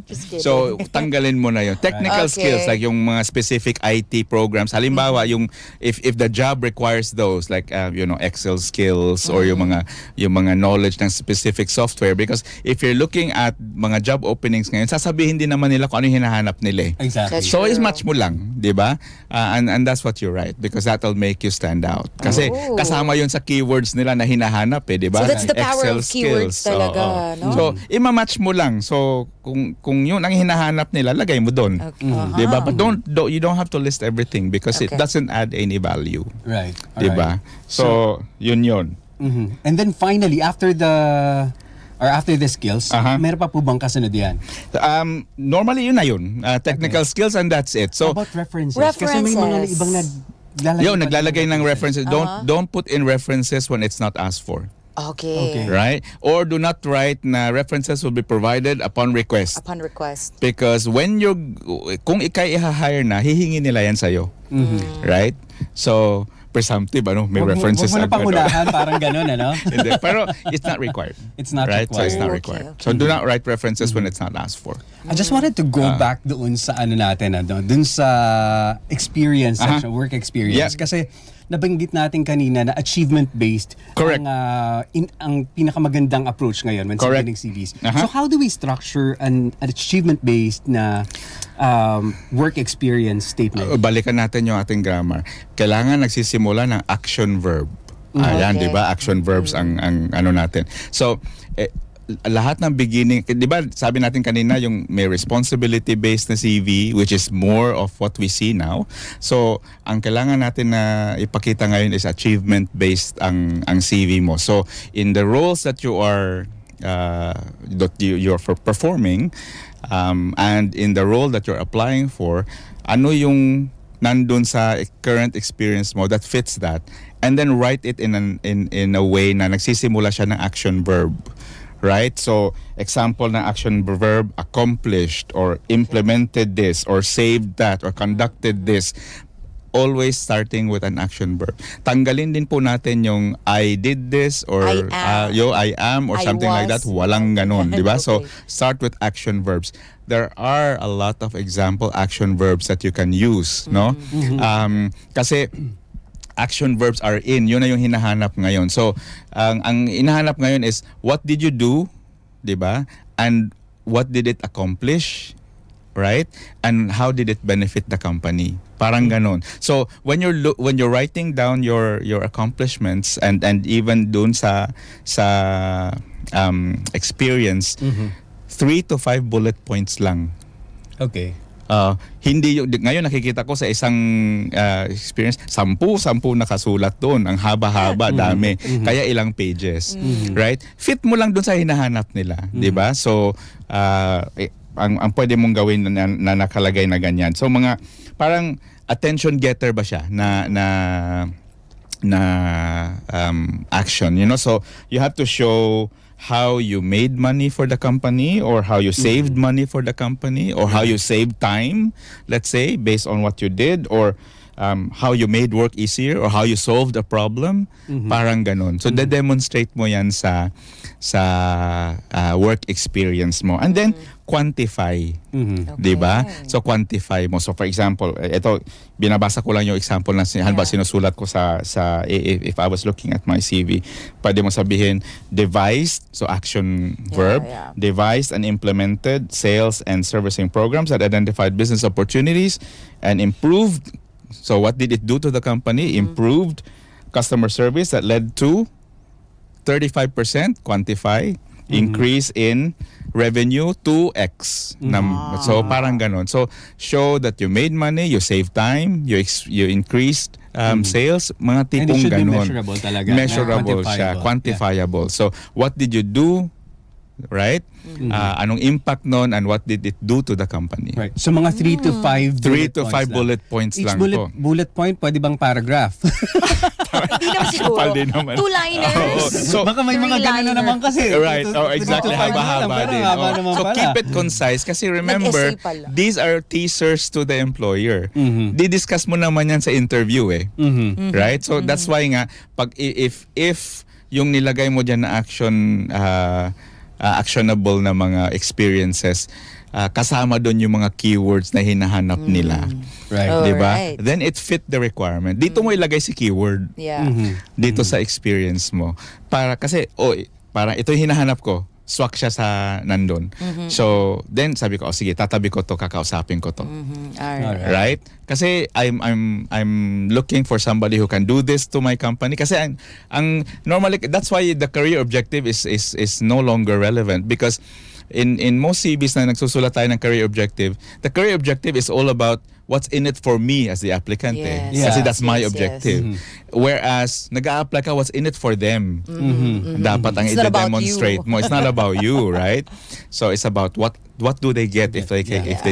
Just kidding. So, tanggalin mo na yun. Technical Okay. skills, like yung mga specific IT programs. Halimbawa, yung if the job requires those, like Excel skills or yung mga knowledge ng specific software, because if you're looking at mga job openings ngayon, sasabihin din naman nila kung ano yung hinahanap nila. Exactly. That's So true. is match mo lang, 'di ba? And that's what you're right, because that'll make you stand out. Kasi Oh. kasama 'yun sa keywords nila na hinahanap 'di ba? So that's the power of keywords talaga, Oo. no? So ima-match mo lang. So kung 'yun ang hinahanap nila, lagay mo doon. Okay. 'Di ba? But you don't have to list everything because it Okay. doesn't add any value. Right. 'Di ba? So yun. And then finally, after the skills, meron pa po bang kasunod yan? Normally yun na yun. Technical skills and that's it. So How about references? Kasi may mga ibang naglalagay ng references. Don't put in references when it's not asked for. Okay. Right? Or do not write na references will be provided upon request. Upon request. Because kung ikay i-hire na, hihingi nila yan sa'yo. Right? So, presumptive, may references. Huwag mo na pangunahan, parang ganun, ano? Hindi. Pero it's not required. It's not right? So it's not Okay, required. okay. So do not write references when it's not asked for. I just wanted to go back doon sa dun sa experience section, work experience. Yeah. Kasi nabanggit natin kanina na achievement-based Correct. ang pinakamagandang approach ngayon when Correct. submitting CVs. Uh-huh. So how do we structure an achievement-based na work experience statement? Balikan natin yung ating grammar. Kailangan nagsisimula ng action verb. Ayan, Okay. 'di ba? Action verbs ang ano natin. So, lahat ng beginning, 'di ba? Sabi natin kanina yung may responsibility based na CV, which is more of what we see now. So, ang kailangan natin na ipakita ngayon is achievement based ang CV mo. So, in the roles that you are you're performing, and in the role that you're applying for, ano yung nandun sa current experience mo that fits that, and then write it in a way na nagsisimula siya ng action verb. Right? So, example ng action verb, accomplished or implemented this or saved that or conducted this. Always starting with an action verb. Tanggalin din po natin yung I did this or I am or I something like that. was. Walang ganon, di ba? So, Okay. start with action verbs. There are a lot of example action verbs that you can use, no? Kasi action verbs are in. Yun na yung hinahanap ngayon. So, ang hinahanap ngayon is what did you do, 'di ba? And what did it accomplish? Right? And how did it benefit the company? Parang ganon. So, when you're writing down your accomplishments and even dun sa experience, 3 to 5 bullet points lang. Okay. Hindi ngayon nakikita ko sa isang experience 10 nakasulat doon, ang haba-haba, dami, kaya ilang pages, right? Fit mo lang doon sa hinahanap nila, 'di ba? So ang pwede mong gawin na nakalagay na ganyan. So parang attention getter ba siya na action, so you have to show how you made money for the company, or how you saved money for the company, or how you saved time, let's say, based on what you did, or how you made work easier, or how you solved a problem. Parang ganun. So de-demonstrate mo yan sa work experience mo, and then quantify. Di ba? So quantify mo. So for example, ito binabasa ko lang yung example na halimbawa sinusulat ko sa if I was looking at my CV, pwede mo sabihin devised, so action verb, devised and implemented sales and servicing programs that identified business opportunities and improved. So what did it do to the company? Improved customer service that led to 35% quantify increase in revenue 2x. So parang ganon. So show that you made money, you saved time, you increased sales, mga tipong And it should be ganon. measurable talaga. Measurable siya, quantifiable. So what did you do? Right? Anong impact nun, and what did it do to the company? Right. So mga 3 to 5 3 to 5 bullet points Each lang bullet, po. bullet point, pwede bang paragraph? Hindi naman siguro. Kapal din naman. Two-liners. So, Baka may mga ganun na naman kasi. right. Oh, 2 to exactly. 5 na lang, Haba-haba pero din. haba naman So pala. keep it concise kasi remember, Nag-essay pala. these are teasers to the employer. Di-discuss mo naman yan sa interview Right? So that's why nga, pag if yung nilagay mo dyan na actionable na mga experiences, kasama doon yung mga keywords na hinahanap nila. Right. Oh. Diba? Alright. Then it fit the requirement. Dito mo ilagay si keyword. Yeah. Dito sa experience mo. Kasi parang ito yung hinahanap ko. Swak siya sa nandun. So, then sabi ko, sige, tatabi ko to, kakausapin ko to. Alright. Right? Kasi I'm looking for somebody who can do this to my company. Kasi ang normally, that's why the career objective is no longer relevant, because in most CVs na nagsusulat tayo ng career objective, the career objective is all about what's in it for me as the applicant. Yes. Kasi Yes, that's my yes, objective. Whereas, nag-a-apply ka, what's in it for them. Dapat ang It's not about i-demonstrate you. mo. It's not about you, right? So it's about what do they get if they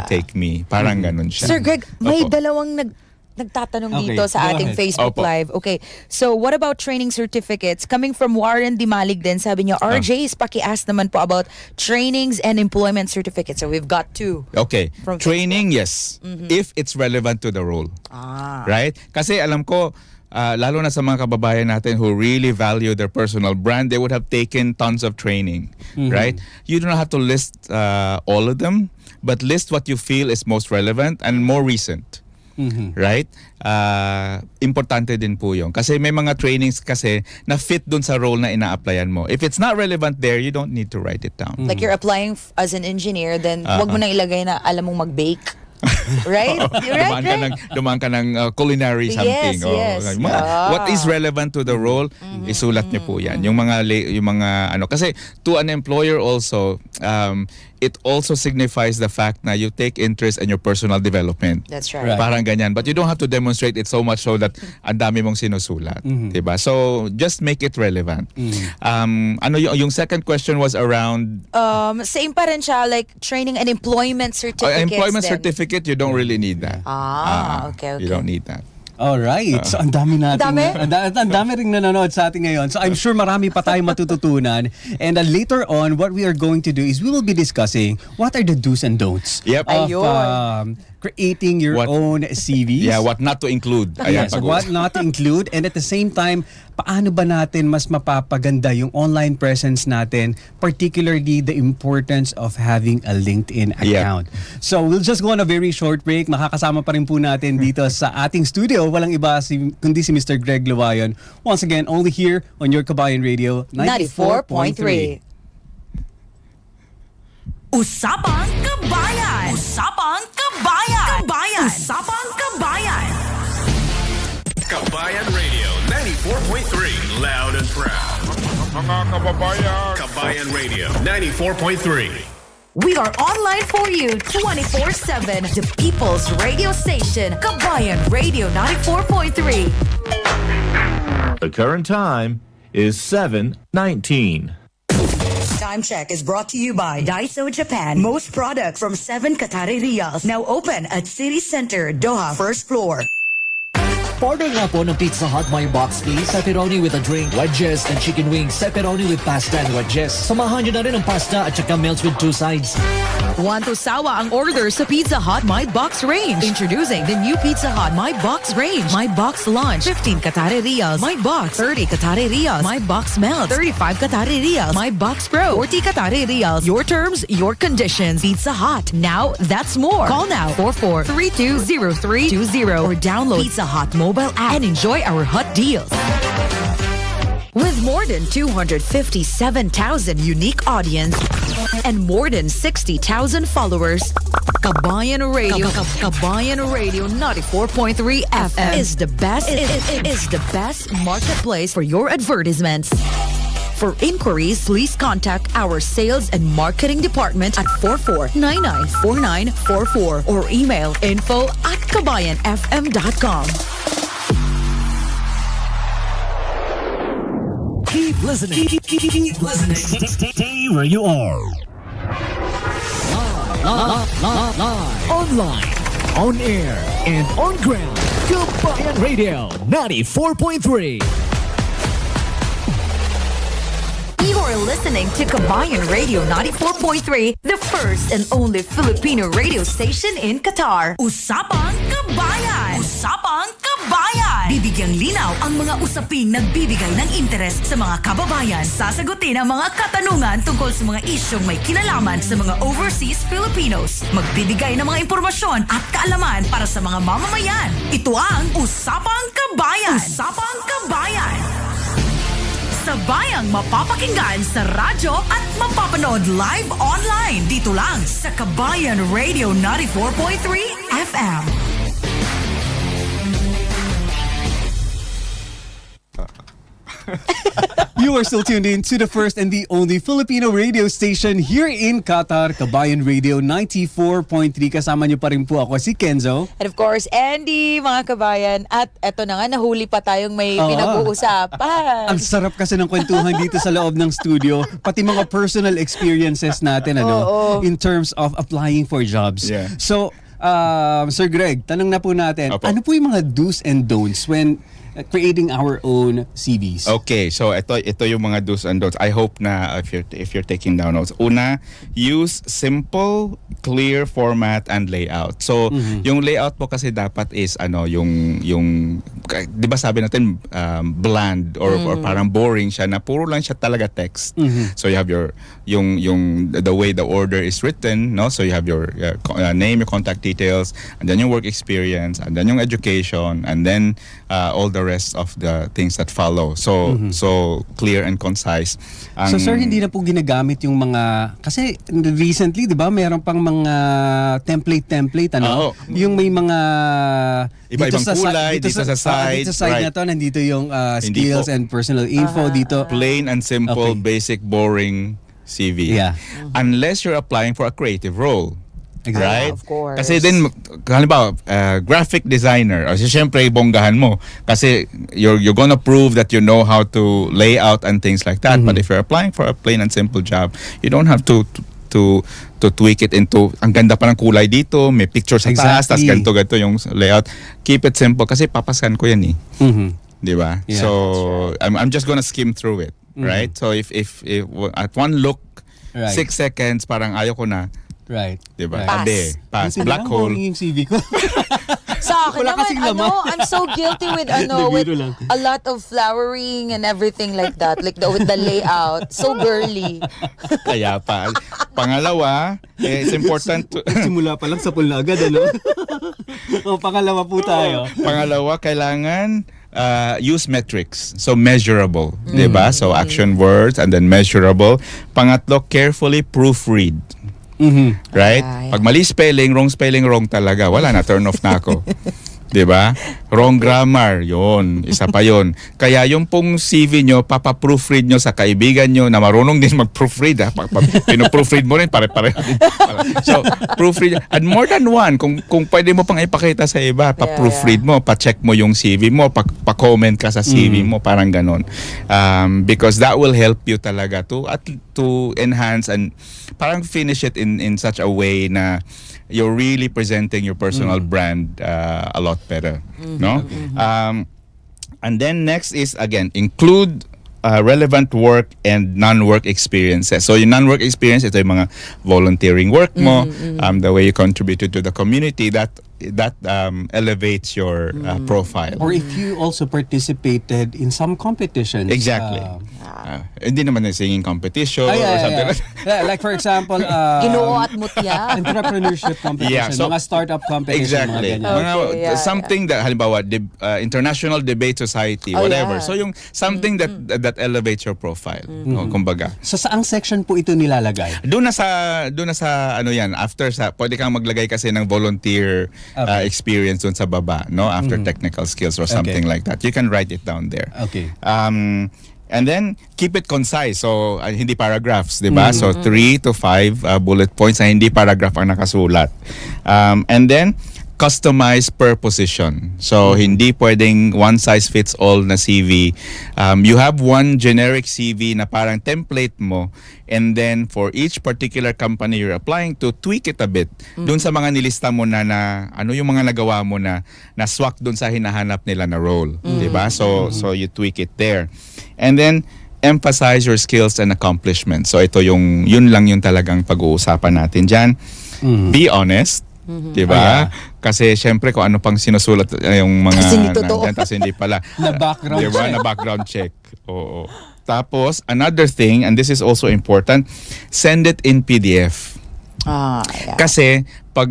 take me. Parang ganun siya. Sir Greg, may Opo. dalawang nagtatanong Okay, dito sa go ating ahead. Facebook Opo. Live. Okay, so what about training certificates? Coming from Warren Dimalig din, sabi niya, RJ's paki-ask naman po about trainings and employment certificates. So we've got two. Okay. From Training, yes. If it's relevant to the role. Right? Kasi alam ko, lalo na sa mga kababayan natin who really value their personal brand, they would have taken tons of training. Right? You do not have to list all of them, but list what you feel is most relevant and more recent. Right? Importante din po yun. Kasi may mga trainings kasi na fit dun sa role na ina-applyan mo. If it's not relevant there, you don't need to write it down. Like you're applying as an engineer, then wag mo na ilagay na alam mong mag-bake. Right? Dumaan ka ng culinary something. Yes. Like, what is relevant to the role, isulat niyo po yan. Yung mga kasi to an employer also, it also signifies the fact na you take interest in your personal development. That's right. Parang ganyan. But you don't have to demonstrate it so much so that ang dami mong sinusulat. Diba? So, just make it relevant. Yung second question was around Same pa rin siya, like training and employment certificates. employment then. certificate, you don't really need that. Okay. You don't need that. Alright. So ang dami natin. Dami? Ang dami ring nanonood sa atin ngayon. So I'm sure marami pa tayong matututunan. And later on, what we are going to do is we will be discussing what are the do's and don'ts Yep. of Ayun. creating your What- own CVs. Yeah, what not to include. Ayan, Yes, pag- what not to include, and at the same time, paano ba natin mas mapapaganda yung online presence natin, particularly the importance of having a LinkedIn Yeah. account. So we'll just go on a very short break. Makakasama pa rin po natin dito sa ating studio. Walang iba kundi si Mr. Greg Lawayon. Once again, only here on your Qabayan Radio 94.3. 94.3. Usapang Kabayan! Usapang Kabayan! Usapang Kabayan! Qabayan Radio 94.3. Loud and proud. Mga kababayan. Qabayan Radio 94.3. We are online for you 24/7. The People's Radio Station, Kabayan Radio 94.3. The current time is 7:19. Time check is brought to you by Daiso Japan. Most products from 7 Qatari Riyals. Now open at City Center, Doha, first floor. Order nga po ng Pizza Hut My Box please. Pepperoni with a drink, wedges, and chicken wings. Pepperoni with pasta and wedges. Samahan nyo na rin ang pasta at saka melts with 2 sides. Want to sawa ang order sa Pizza Hut My Box Range. Introducing the new Pizza Hut My Box Range. My Box Lunch, 15 Qatari Riyals. My Box, 30 Qatari Riyals. My Box Melt, 35 Qatari Riyals. My Box Pro, 40 Qatari Riyals. Your terms, your conditions. Pizza Hut. Now, that's more. Call now, 44320320 or download Pizza Hut mobile app and enjoy our hot deals. With more than 257,000 unique audience and more than 60,000 followers, Qabayan Radio 94.3 FM is the best is the best marketplace for your advertisements. For inquiries, please contact our sales and marketing department at 44994944 or email info@qabayanfm.com. Keep listening. Keep listening. Stay where you are. Live. Online. On air. And on ground. Qabayan Radio 94.3. You're listening to Qabayan Radio 94.3, the first and only Filipino radio station in Qatar. Usapang Qabayan! Usapang Qabayan! Bibigyang linaw ang mga usaping nagbibigay ng interes sa mga kababayan. Sasagutin ang mga katanungan tungkol sa mga isyong may kinalaman sa mga overseas Filipinos. Magbibigay ng mga impormasyon at kaalaman para sa mga mamamayan. Ito ang Usapang Qabayan! Usapang Qabayan! Sabayang mapapakinggan sa radyo at mapapanood live online dito lang sa Qabayan Radio 94.3 FM. You are still tuned in to the first and the only Filipino radio station here in Qatar, Qabayan Radio 94.3. Kasama niyo pa rin po ako, si Kenzo. And of course, Andy, mga kabayan. At eto na nga, nahuli pa tayong may pinag-uusapan. Ang sarap kasi ng kwentuhan dito sa loob ng studio. Pati mga personal experiences natin in terms of applying for jobs. Yeah. So, Sir Greg, tanong na po natin, Opo. ano po yung mga do's and don'ts when creating our own CVs? Okay, so ito yung mga do's and don'ts. I hope na if you're taking down notes. Una, use simple, clear format and layout. So, yung layout po kasi dapat is yung 'di ba sabi natin bland or parang boring siya na puro lang siya talaga text. So you have yung the way the order is written, no? So you have your name, your contact details, and then your work experience, and then yung education, and then all the rest of the things that follow. So so clear and concise. So sir, hindi na po ginagamit yung mga, kasi recently 'di ba mayroon pang mga template ano? Yung may mga iba-ibang kulay dito sa side. Dito sa side right. na to nandito yung Hindi skills po. and personal info dito. Plain and simple, Okay. basic, boring CV. Yeah. Unless you're applying for a creative role. Exactly. Right? Of course. Kasi then, halimbawa, graphic designer, o siyempre, bonggahan mo. Kasi you're gonna prove that you know how to lay out and things like that. But if you're applying for a plain and simple job, you don't have to tweak it into, ang ganda pa ng kulay dito, may picture sa taas, tas Exactly. ganito yung layout. Keep it simple kasi papasan ko yan eh. Di ba? Yeah. So, I'm just gonna skim through it. Right? So, if at one look, Right. 6 seconds, parang ayaw ko na. Right. Diba? Right. Tabi. Pass. Kasi Black lang, hole. boring yung CV ko. Sa akin Wala naman, kasing laman. I'm so guilty with with Nabiro lang. a lot of flowering and everything like that. Like with the layout. So girly. Kaya pa. Pangalawa, it's important to... Simula pa lang sa pool na agad, ano? Pangalawa po tayo. Pangalawa, kailangan use metrics. So, measurable. Diba? So, action words and then measurable. Pangatlo, carefully proofread. Right? Yeah. Pag mali spelling, wrong talaga. Wala na, turn off na ako. Diba? Wrong grammar, yon isa pa yon. Kaya yung pong CV nyo, papaproofread nyo sa kaibigan nyo na marunong din mag-proofread. Pinoproofread mo rin, pare-pare. So, proofread. And more than one, kung pwede mo pang ipakita sa iba, pa-proofread mo, pa-check mo yung CV mo, pa-comment ka sa CV mo, parang ganon. Because that will help you talaga to enhance and parang finish it in such a way na you're really presenting your personal brand a lot better, no? And then next is again include relevant work and non-work experiences. So yung non-work experience, ito yung mga volunteering work mo, the way you contributed to the community, that elevates your profile. Or if you also participated in some competitions. Exactly. Hindi naman yung singing competition or something like that. Yeah, like for example, Ginoo at mutya. entrepreneurship competition, Yeah, so- mga startup competition, Exactly. mga ganyan. Okay, yeah, Something that halimbawa International Debate Society, whatever. yeah. So yung something that elevates your profile, no, kumbaga. So saang section po ito nilalagay? Doon na sa ano yan, after pwede kang maglagay kasi ng volunteer experience doon sa baba, no, after technical skills or something like that. You can write it down there. Okay. And then keep it concise. So hindi paragraphs, 'di ba? So 3 to 5 bullet points na hindi paragraph ang nakasulat. And then customize per position. So hindi pwedeng one size fits all na CV. You have one generic CV na parang template mo, and then for each particular company you're applying to, tweak it a bit. Doon sa mga nilista mo na ano yung mga nagawa mo na swak doon sa hinahanap nila na role, 'di ba? So you tweak it there. And then emphasize your skills and accomplishments. So ito yun lang yung talagang pag-uusapan natin diyan. Be honest. Diba? Kasi syempre kung ano pang sinusulat yung mga Kasi hindi totoo. nandyan, kasi hindi pala. Na background Diba? check. Na background check. Oo. Tapos, another thing, and this is also important, send it in PDF. Yeah. Kasi pag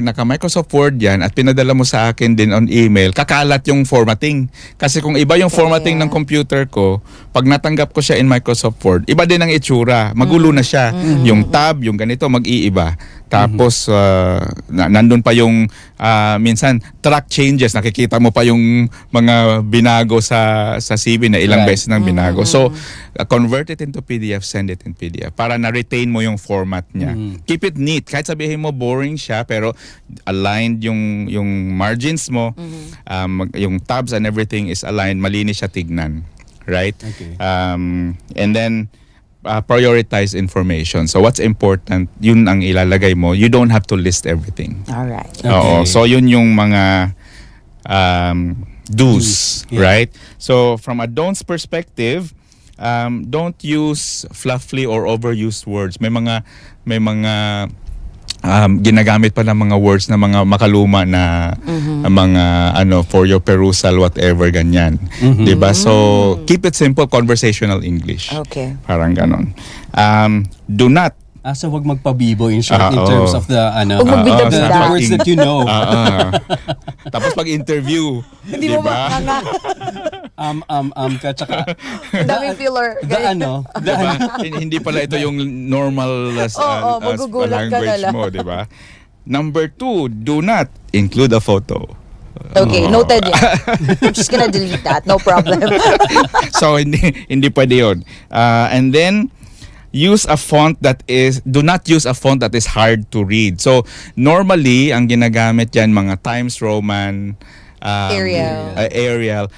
naka Microsoft Word yan at pinadala mo sa akin din on email, kakalat yung formatting. Kasi kung iba yung formatting ng computer ko, pag natanggap ko siya in Microsoft Word, iba din ang itsura. Magulo na siya. Yung tab, yung ganito, mag-iiba. Tapos nandun pa yung minsan track changes, nakikita mo pa yung mga binago sa CV na ilang beses nang binago. So convert it into PDF, send it in PDF para na-retain mo yung format niya. Keep it neat. Kahit sabihin mo boring siya, pero aligned yung margins mo, yung tabs and everything is aligned, malinis siya tignan. Right? Okay. And then prioritize information. So what's important, yun ang ilalagay mo. You don't have to list everything. All right. Oo. So yun yung mga do's, Yeah. right? So from a don'ts perspective, don't use fluffy or overused words. May mga ginagamit pa ng mga words na mga makaluma na mga for your perusal whatever ganyan. 'Di ba? So keep it simple, conversational English. Okay. Parang ganon. Do not So wag magpabibo in short in Oo. terms of the Huwag magbida-bida. the words that you know. tapos pag interview, Hindi 'di mo ba? makanga. Ka tsaka Ang daming filler. Diba? Hindi pala ito yung normal magugulat ka na language lang. mo, 'di ba? Number 2, do not include a photo. Okay, noted yan. I'm just gonna delete that. No problem. So hindi pwede 'yon. And then do not use a font that is hard to read. So normally ang ginagamit diyan mga Times Roman, Arial.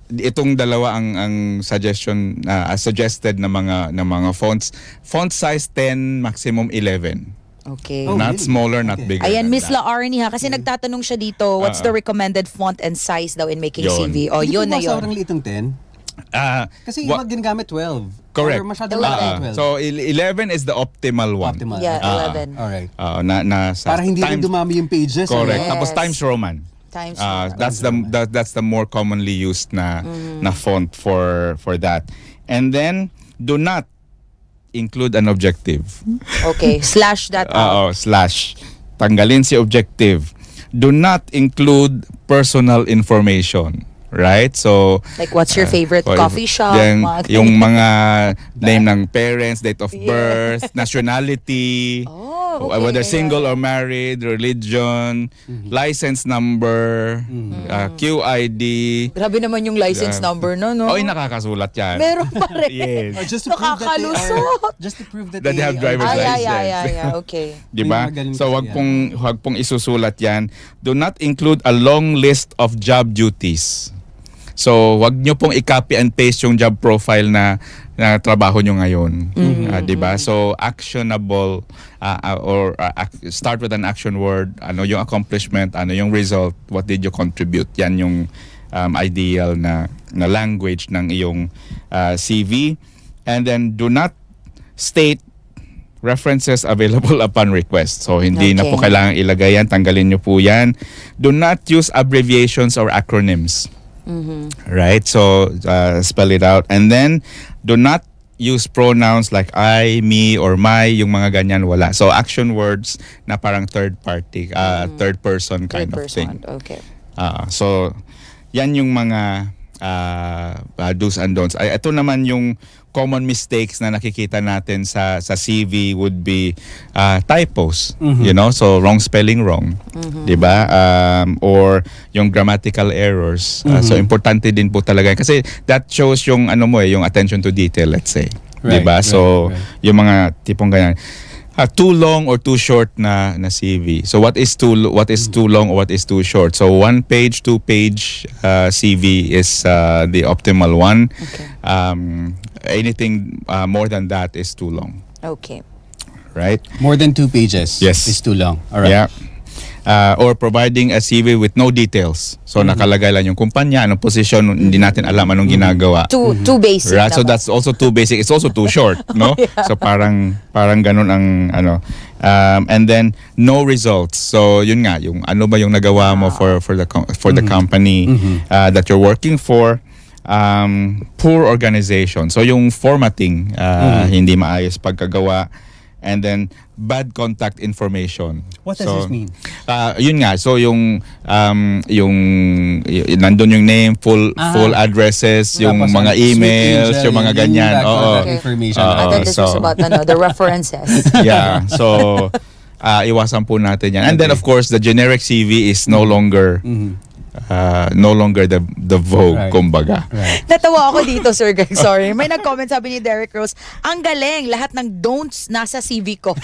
Itong dalawa ang suggested na mga fonts. Font size 10, maximum 11. Okay. Oh, Not really? smaller, not Okay. bigger. Ayan, than Miss that. Laarni ha, kasi nagtatanong siya dito, what's the recommended font and size daw in making Yun. CV? O, Hindi yun po na ba yun. sobrang liit ng 10? Kasi Wa- iba ginagamit 12. Correct. Or masyado 11. 12. So 11 is the optimal one. Optimal. Yeah, Okay. 11. Alright. Sa Para hindi rin Times- dumami yung pages. Correct. Yes. Tapos Times Roman. Times. That's the more commonly used na font for that. And then do not include an objective. Okay, slash that out. Slash. Tanggalin si objective. Do not include personal information. right? So Like, what's your favorite coffee shop? yung mga name ng parents, date of birth, nationality, okay. whether single or married, religion, license number, QID. Grabe naman yung license number, no? Oy, nakakasulat yan. Meron pa rin. Yes. Just to prove that they Nakakalusot. just to prove that That they have driver's are- license. Yeah, okay. Di ba? May mga ganun So kasi wag pong isusulat 'yan. Do not include a long list of job duties. So wag niyo pong i-copy and paste yung job profile na trabaho nyo ngayon. 'Di ba? So actionable start with an action word, ano yung accomplishment, ano yung result, what did you contribute. Yan yung ideal na language ng iyong CV. And then do not state references available upon request. So hindi na po Okay. kailangan ilagay yan, tanggalin nyo po yan. Do not use abbreviations or acronyms. Right? So spell it out. And then do not use pronouns like I, me, or my, yung mga ganyan, wala. So action words na parang third party, third person kind of thing. Okay. So yan yung mga do's and don'ts. Ito naman yung common mistakes na nakikita natin sa CV would be typos, you know, so wrong spelling wrong, 'di ba? Or yung grammatical errors. So importante din po talaga kasi that shows yung ano mo yung attention to detail, let's say. 'Di ba? So yung mga tipong ganyan. Too long or too short na CV. So what is too long or what is too short? So 1 page, 2 page CV is the optimal one. Okay. Anything more than that is too long. Okay. Right? More than 2 pages. Yes. Is too long. All right. Yeah. Or providing a CV with no details. So nakalagay lang yung kumpanya, anong position, hindi natin alam anong ginagawa. Too basic. Right, so naman. that's also too basic. It's also too short, no? So parang ganun ang ano. And then no results. So yun nga, yung ano ba yung nagawa mo for the company that you're working for. Poor organization. So yung formatting hindi maayos pagkagawa. And then bad contact information. What does this mean? Yun nga, so yung nandun yung name, full addresses, yung Tapos mga ang sweet emails, angel, yung mga ganyan. back Oo. contact information. I thought this was so- about the references. Yeah, so iwasan po natin yan. And then of course, the generic CV is no longer the vogue, Right. kumbaga. Right. Natawa ako dito, Sir Greg. Sorry. May nag-comment, sabi ni Derek Rose, ang galing, lahat ng don'ts nasa CV ko.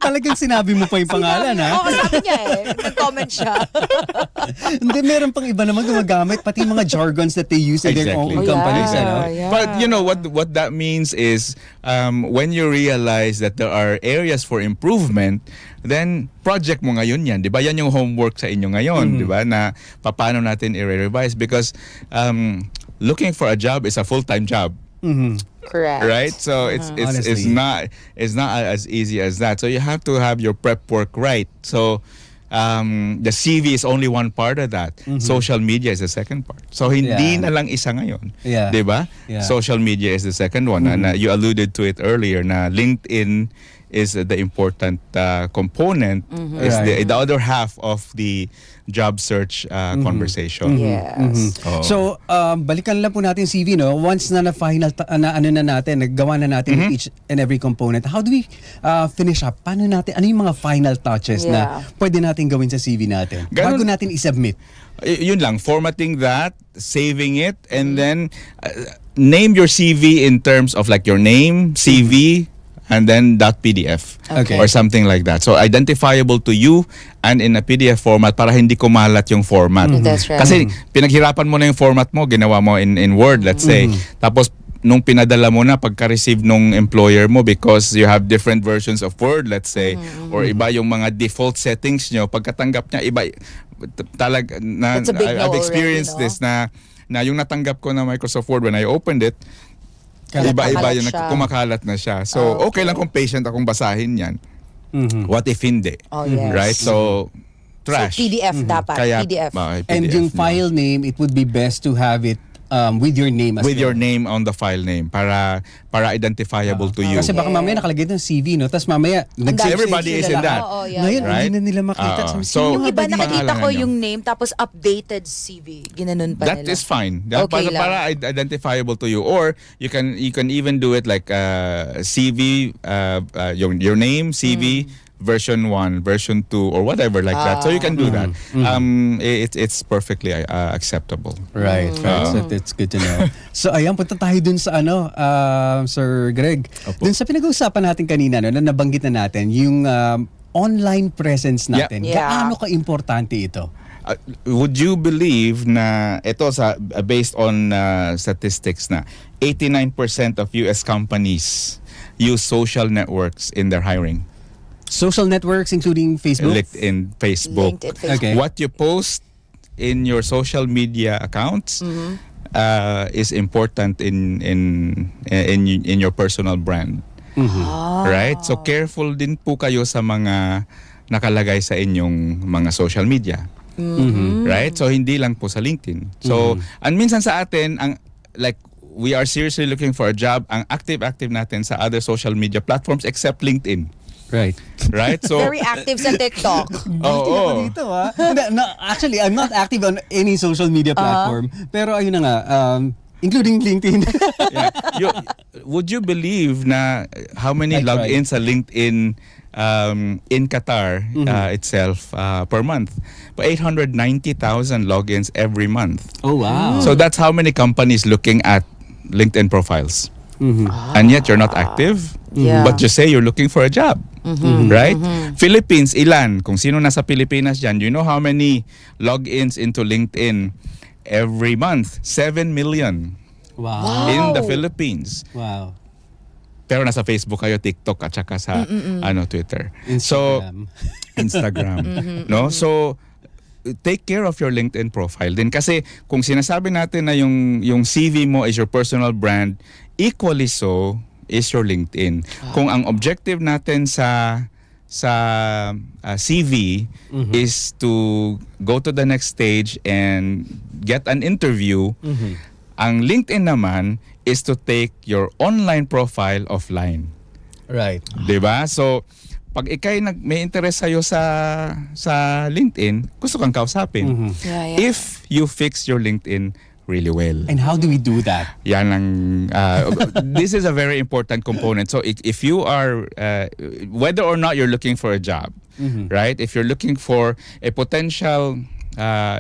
Talagang sinabi mo pa yung pangalan, ha? Oo, sabi niya Nag-comment siya. Hindi, meron pang iba naman gumagamit, pati mga jargons that they use in their own Exactly. companies, yeah, ano? yeah. But you know what that means is when you realize that there are areas for improvement, then project mo ngayon yan, 'di ba? Yan yung homework sa inyo ngayon, 'di ba? Na paano natin i-revise because looking for a job is a full-time job. Correct. Right? So it's Honestly. not as easy as that. So you have to have your prep work right. So the CV is only one part of that. Social media is the second part. So hindi Yeah. na lang isa ngayon. Yeah. 'Di ba? Yeah. Social media is the second one. And you alluded to it earlier na LinkedIn is the important component, is Right. the other half of the job search conversation. Yes. Oh. So, balikan lang po natin CV, no? Once na na-final, naggawa na natin each and every component, how do we finish up? Paano natin, ano yung mga final touches na pwede natin gawin sa CV natin? Ganun- Bago natin i-submit. Yun lang, formatting that, saving it, and then name your CV in terms of like your name, CV, and then .pdf Okay. or something like that. So identifiable to you and in a PDF format para hindi kumalat yung format. That's right. Kasi pinaghirapan mo na yung format mo, ginawa mo in Word, let's say. Tapos nung pinadala mo na pagka-receive nung employer mo because you have different versions of Word, let's say, or iba yung mga default settings nyo, pagkatanggap niya, iba, talaga, na, It's a big no I've experienced already, no? this na yung natanggap ko na Microsoft Word when I opened it, iba-iba Kumakalat yung siya. kumakalat na siya. So, okay lang kung patient akong basahin yan. What if hindi? Oh, yes. Right? So, trash. So, PDF dapat. Kaya, PDF. PDF And yung no. file name, it would be best to have it with your name as with well. your name on the file name para identifiable to you. Kasi baka mamaya nakalagay doon CV, no? Tapos mamaya nag-save Everybody is in that. Oo, yeah, Ngayon, right? hindi na nila makita. Oo. Sabi, So, sino Yung nga iba ba di- nakikita ko pangalan nyo? yung name tapos updated CV. Ginanon pa That nila. is fine. Okay lang. Para identifiable to you, or you can even do it like CV, your name, CV. Version 1, version 2, or whatever like that. So you can do that. It's perfectly acceptable. Right. So that's good to know. So ayan, punta tayo dun sa Sir Greg. Dun sa pinag-uusapan natin kanina, no, na nabanggit na natin, yung online presence natin. Yeah. Gaano ka-importante ito? Would you believe na ito based on statistics na 89% of US companies use social networks in their hiring? Social networks including Facebook? LinkedIn, Facebook. LinkedIn, Facebook. Okay. What you post in your social media accounts is important in your personal brand. Right? So careful din po kayo sa mga nakalagay sa inyong mga social media. Right? So hindi lang po sa LinkedIn. So and minsan sa atin like we are seriously looking for a job, ang active natin sa other social media platforms except LinkedIn. Right. Right? So Very active sa TikTok. Oo. Dito, no, actually, I'm not active on any social media platform. Pero ayun na nga, including LinkedIn. Yeah. Would you believe na how many I tried. logins sa LinkedIn in Qatar itself per month? 890,000 logins every month. Oh, wow. So that's how many companies looking at LinkedIn profiles. And yet you're not active, Yeah. but you say you're looking for a job. Right? Philippines, ilan? Kung sino nasa Pilipinas dyan, you know how many logins into LinkedIn every month? 7 million Wow. in the Philippines. Wow. Pero nasa Facebook kayo, TikTok at saka sa Twitter. So Instagram. Instagram, no? So take care of your LinkedIn profile din kasi kung sinasabi natin na yung CV mo is your personal brand, equally so is your LinkedIn. Kung ang objective natin sa CV is to go to the next stage and get an interview, ang LinkedIn naman is to take your online profile offline. Right. 'Di ba? So pag ikay may interest sa'yo sa LinkedIn, gusto kang kausapin. Yeah. If you fix your LinkedIn really well. And how do we do that? Yan ang this is a very important component. So if you are whether or not you're looking for a job, right? If you're looking for a potential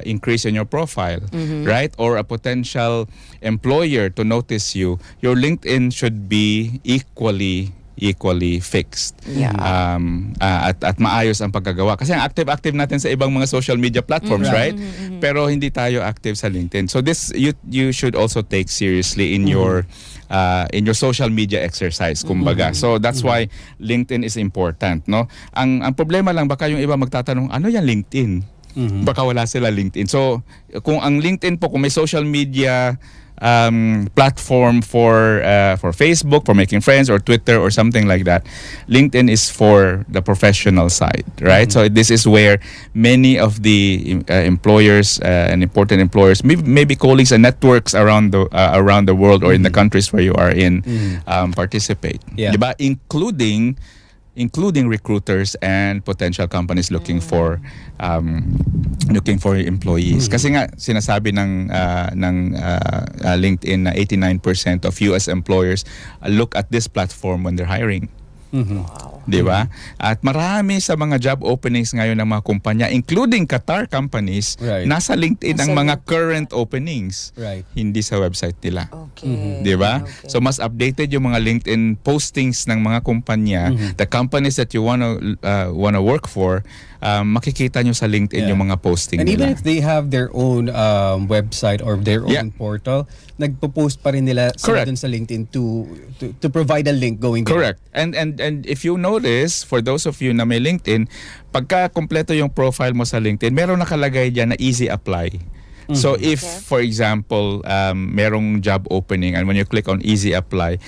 increase in your profile, right? Or a potential employer to notice you, your LinkedIn should be equally fixed. Yeah. At maayos ang paggagawa. Kasi ang active natin sa ibang mga social media platforms, right? Pero hindi tayo active sa LinkedIn. So this you should also take seriously in your social media exercise, kumbaga. So that's why LinkedIn is important, no? Ang problema lang baka yung iba magtatanong, ano yan LinkedIn? Baka wala sila LinkedIn. So kung ang LinkedIn po, kung may social media platform for Facebook, for making friends, or Twitter, or something like that, LinkedIn is for the professional side, right? So this is where many of the employers and important employers, maybe colleagues and networks around the world or in the countries where you are in, participate. Yeah. Diba? Including recruiters and potential companies looking for employees. Kasi nga sinasabi ng LinkedIn na 89% of US employers look at this platform when they're hiring. Wow. Di ba? At marami sa mga job openings ngayon ng mga kumpanya, including Qatar companies, Right. nasa LinkedIn ang Nasa mga LinkedIn. current openings. Right. Hindi sa website nila. Okay. Di ba? Okay. So mas updated yung mga LinkedIn postings ng mga kumpanya, the companies that you wanna work for, makikita nyo sa LinkedIn Yeah. yung mga posting And even nila. if they have their own website or their own Yeah. portal, nagpo-post pa rin nila sila Correct. dun sa LinkedIn to provide a link going there. Correct. And if you notice, for those of you na may LinkedIn, pagka kompleto yung profile mo sa LinkedIn, meron nakalagay diyan na easy apply. So if, for example, merong job opening and when you click on easy apply,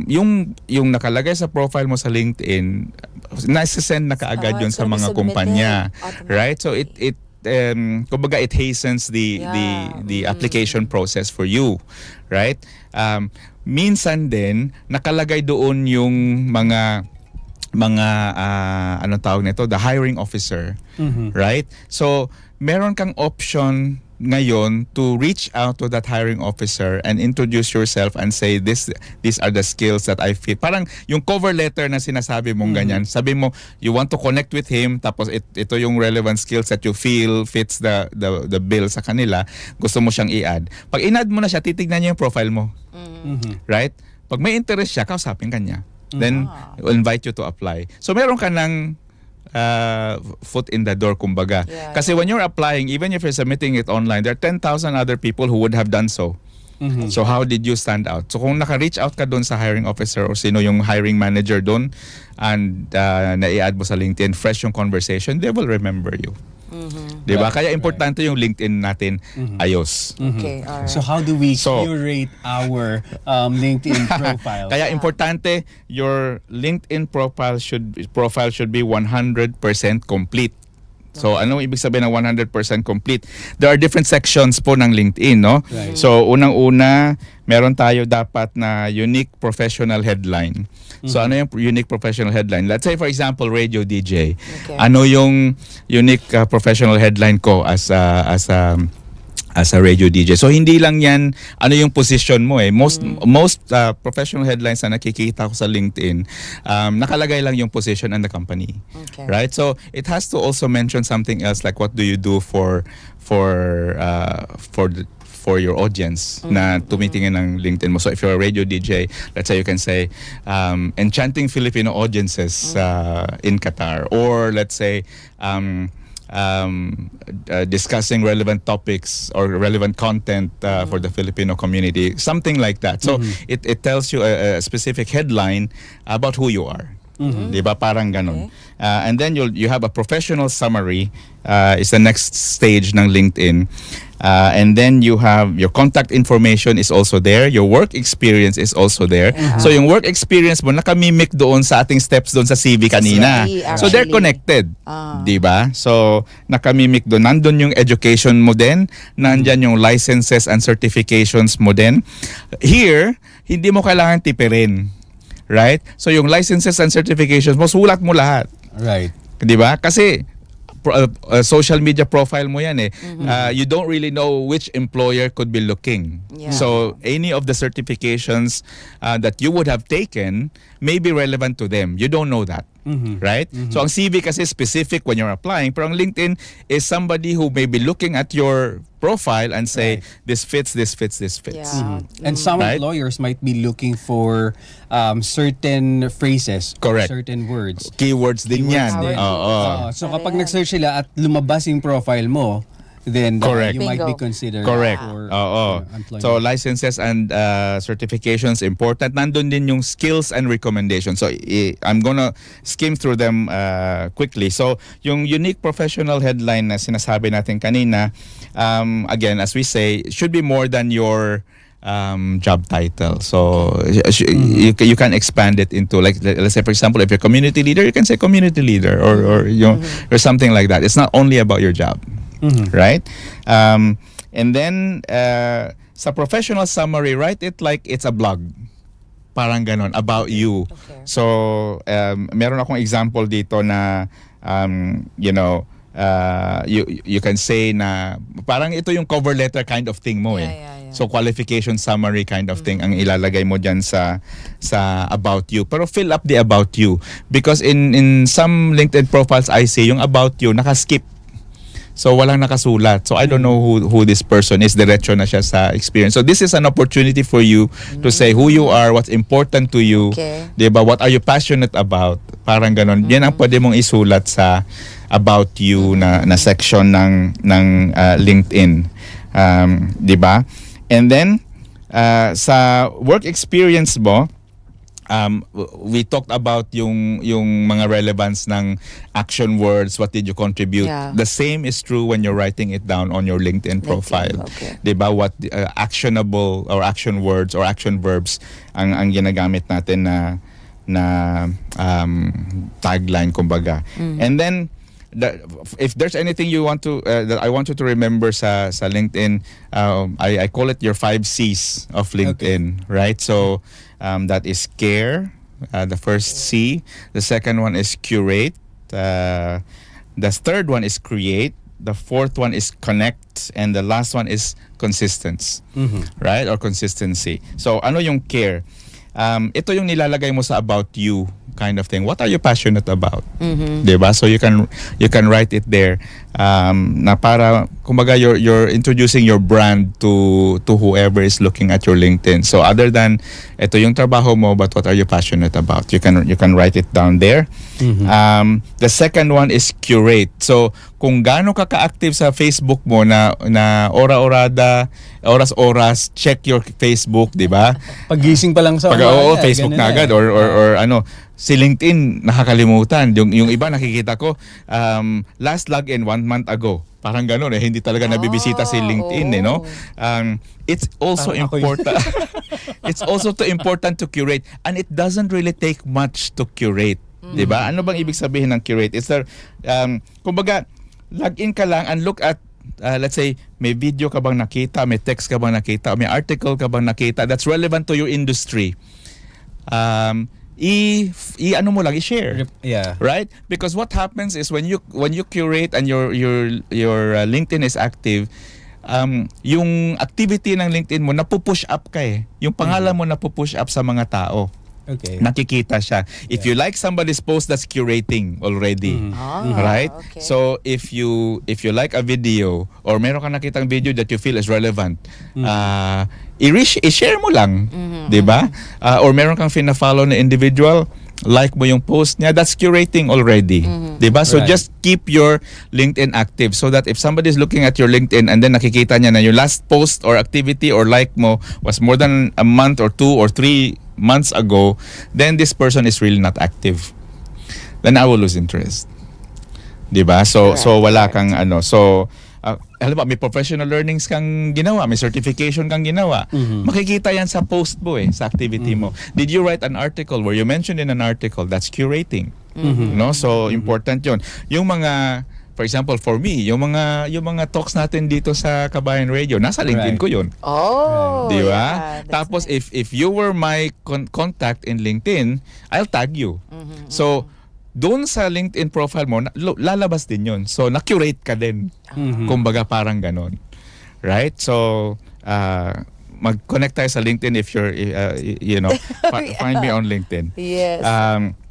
yung nakalagay sa profile mo sa LinkedIn, nasa-send na kaagad yun sa So, mga submitted kumpanya. automatically. Right? So it kumbaga it hastens the application process for you, right? Minsan din nakalagay doon yung mga ano tawag nito, the hiring officer, right? So meron kang option ngayon to reach out to that hiring officer and introduce yourself and say these are the skills that I feel. Parang yung cover letter na sinasabi mong ganyan. Sabi mo you want to connect with him, tapos ito yung relevant skills that you feel fits the bill sa kanila. Gusto mo siyang i-add. Pag in-add mo na siya, titignan niya yung profile mo. Right? Pag may interest siya, kausapin ka niya. Then we'll invite you to apply. So meron ka ng foot in the door, kumbaga. Kasi when you're applying, even if you're submitting it online, there are 10,000 other people who would have done so. So how did you stand out? So kung naka-reach out ka doon sa hiring officer or sino yung hiring manager doon and na-i-add mo sa LinkedIn, fresh yung conversation, they will remember you. Diba? Kaya importante yung LinkedIn natin ayos. Okay, alright. So how do we curate our LinkedIn profile? Kaya importante your LinkedIn profile should be 100% complete. So ano ibig sabihin ng 100% complete? There are different sections po ng LinkedIn, no? Right. So unang-una, meron tayo dapat na unique professional headline. So ano yung unique professional headline? Let's say for example, radio DJ. Okay. Ano yung unique professional headline ko as a radio DJ? So hindi lang yan ano yung position mo eh. Most professional headlines na nakikita ko sa LinkedIn, nakalagay lang yung position and the company. Okay. Right? So it has to also mention something else like what do you do for your audience na tumitingin ng LinkedIn mo. So if you're a radio DJ, let's say you can say enchanting Filipino audiences in Qatar, or let's say discussing relevant topics or relevant content for the Filipino community, something like that. So it tells you a specific headline about who you are. Diba? Parang ganun. And then you have a professional summary is the next stage ng LinkedIn. And then you have your contact information is also there. Your work experience is also there. So yung work experience mo nakamimik doon sa ating steps doon sa CV kanina. So they're connected. Diba? So nakamimik doon. Nandun yung education mo din. Nandyan yung licenses and certifications mo din. Here, hindi mo kailangan tipirin. Right? So yung licenses and certifications mo, sulat mo lahat. Right. Diba? Kasi social media profile mo yan eh. You don't really know which employer could be looking. So any of the certifications that you would have taken may be relevant to them. You don't know that. Right? So ang CV kasi specific when you're applying, pero ang LinkedIn is somebody who may be looking at your profile and say, this fits. And some employers might be looking for certain phrases, correct, certain words. Keywords din yan. So kapag nag-search sila at lumabas yung profile mo, then you might be considered correct for employment. So licenses and certifications important. Nandun din yung skills and recommendations. So I'm gonna skim through them quickly. So yung unique professional headline na sinasabi natin kanina, again as we say, should be more than your job title. So you can expand it into, like, let's say for example, if you're community leader, you can say community leader or you know, or something like that. It's not only about your job. Right? And then sa professional summary, write it like it's a blog. Parang ganon, about you. Okay. So meron akong example dito na you know, you can say na parang ito yung cover letter kind of thing mo eh. So qualification summary kind of thing ang ilalagay mo diyan sa about you. Pero fill up the about you, because in some LinkedIn profiles I see yung about you naka-skip. So walang nakasulat. So I don't know who this person is. Diretso na siya sa experience. So this is an opportunity for you to say who you are, what's important to you. Okay. Diba? What are you passionate about? Parang ganon. Yan ang pwede mong isulat sa about you na section ng LinkedIn. Diba? And then sa work experience mo, we talked about yung mga relevance ng action words, what did you contribute. The same is true when you're writing it down on your LinkedIn profile. Okay. Diba? What actionable or action words or action verbs ang ginagamit natin na tagline kumbaga. And then if there's anything you want to that I want you to remember sa LinkedIn, I call it your 5 C's of LinkedIn, right? So that is care, the first C. The second one is curate. The third one is create. The fourth one is connect, and the last one is consistence, right? Or consistency. So ano yung care? Ito yung nilalagay mo sa about you kind of thing. What are you passionate about? Diba? So you can write it there. Na para kumbaga you're introducing your brand to whoever is looking at your LinkedIn. So other than ito yung trabaho mo, but what are you passionate about? You can write it down there. The second one is curate. So kung gaano ka ka-active sa Facebook mo na ora-orada, oras-oras, check your Facebook, di ba? Pagising pa lang sa Facebook na agad or ano, si LinkedIn nakakalimutan. Yung iba nakikita ko last login 1 month ago. Parang gano'n hindi talaga nabibisita si LinkedIn no. It's also important. It's also important to curate, and it doesn't really take much to curate. 'Di ba? Ano bang ibig sabihin ng curate? It's kumbaga log in ka lang and look at let's say may video ka bang nakita, may text ka bang nakita, may article ka bang nakita that's relevant to your industry. Ano mo lang i-share. Yeah. Right? Because what happens is when you curate and your LinkedIn is active, yung activity ng LinkedIn mo napupush up ka Yung pangalan mo napupush up sa mga tao. Okay. Nakikita siya. If you like somebody's post, that's curating already. Right? Okay. So if you like a video or meron ka nakitang video that you feel is relevant, i-share mo lang, 'di ba? Or meron kang fina-follow na individual, like mo yung post niya, that's curating already. 'Di ba? So Right. just keep your LinkedIn active so that if somebody is looking at your LinkedIn and then nakikita niya na your last post or activity or like mo was more than a month or 2 or 3 months ago, then this person is really not active. Then I will lose interest. 'Di ba? So wala kang So alam mo, may professional learnings kang ginawa, may certification kang ginawa. Makikita yan sa post mo sa activity mo. Did you write an article where you mentioned in an article? That's curating. No? So important 'yon. Yung mga for example, for me, yung mga talks natin dito sa Qabayan Radio, nasa LinkedIn ko 'yun. Oh, Di ba? yeah, that's Tapos nice. if you were my contact in LinkedIn, I'll tag you. So doon sa LinkedIn profile mo, lalabas din 'yon. So na-curate ka din. Kumbaga parang ganon. Right? So mag-connect tayo sa LinkedIn if you're find me on LinkedIn. Yes.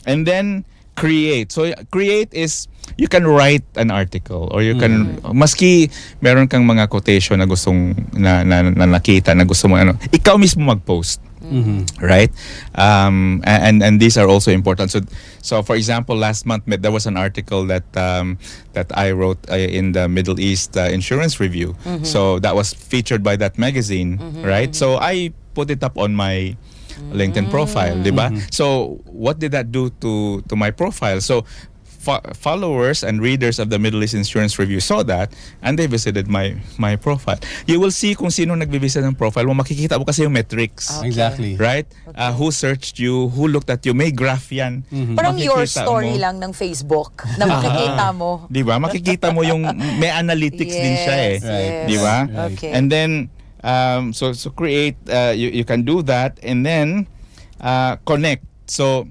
And then create. So create is you can write an article or you can maski meron kang mga quotation na gustong na nakita na gusto mo ikaw mismo mag-post. Right? And these are also important. So for example, last month there was an article that I wrote in the Middle East Insurance Review. So that was featured by that magazine, right? So I put it up on my LinkedIn profile, di ba? So what did that do to my profile? So followers and readers of the Middle East Insurance Review saw that and they visited my profile. You will see kung sino nagbivisit ng profile mo, makikita mo kasi yung metrics. Exactly. Right? Who searched you, who looked at you, may graph yan. Parang your Makikita story mo. lang ng Facebook na makikita mo. Di ba? Makikita mo yung may analytics din siya Yes. Di ba? Okay. And then so create you can do that and then connect. So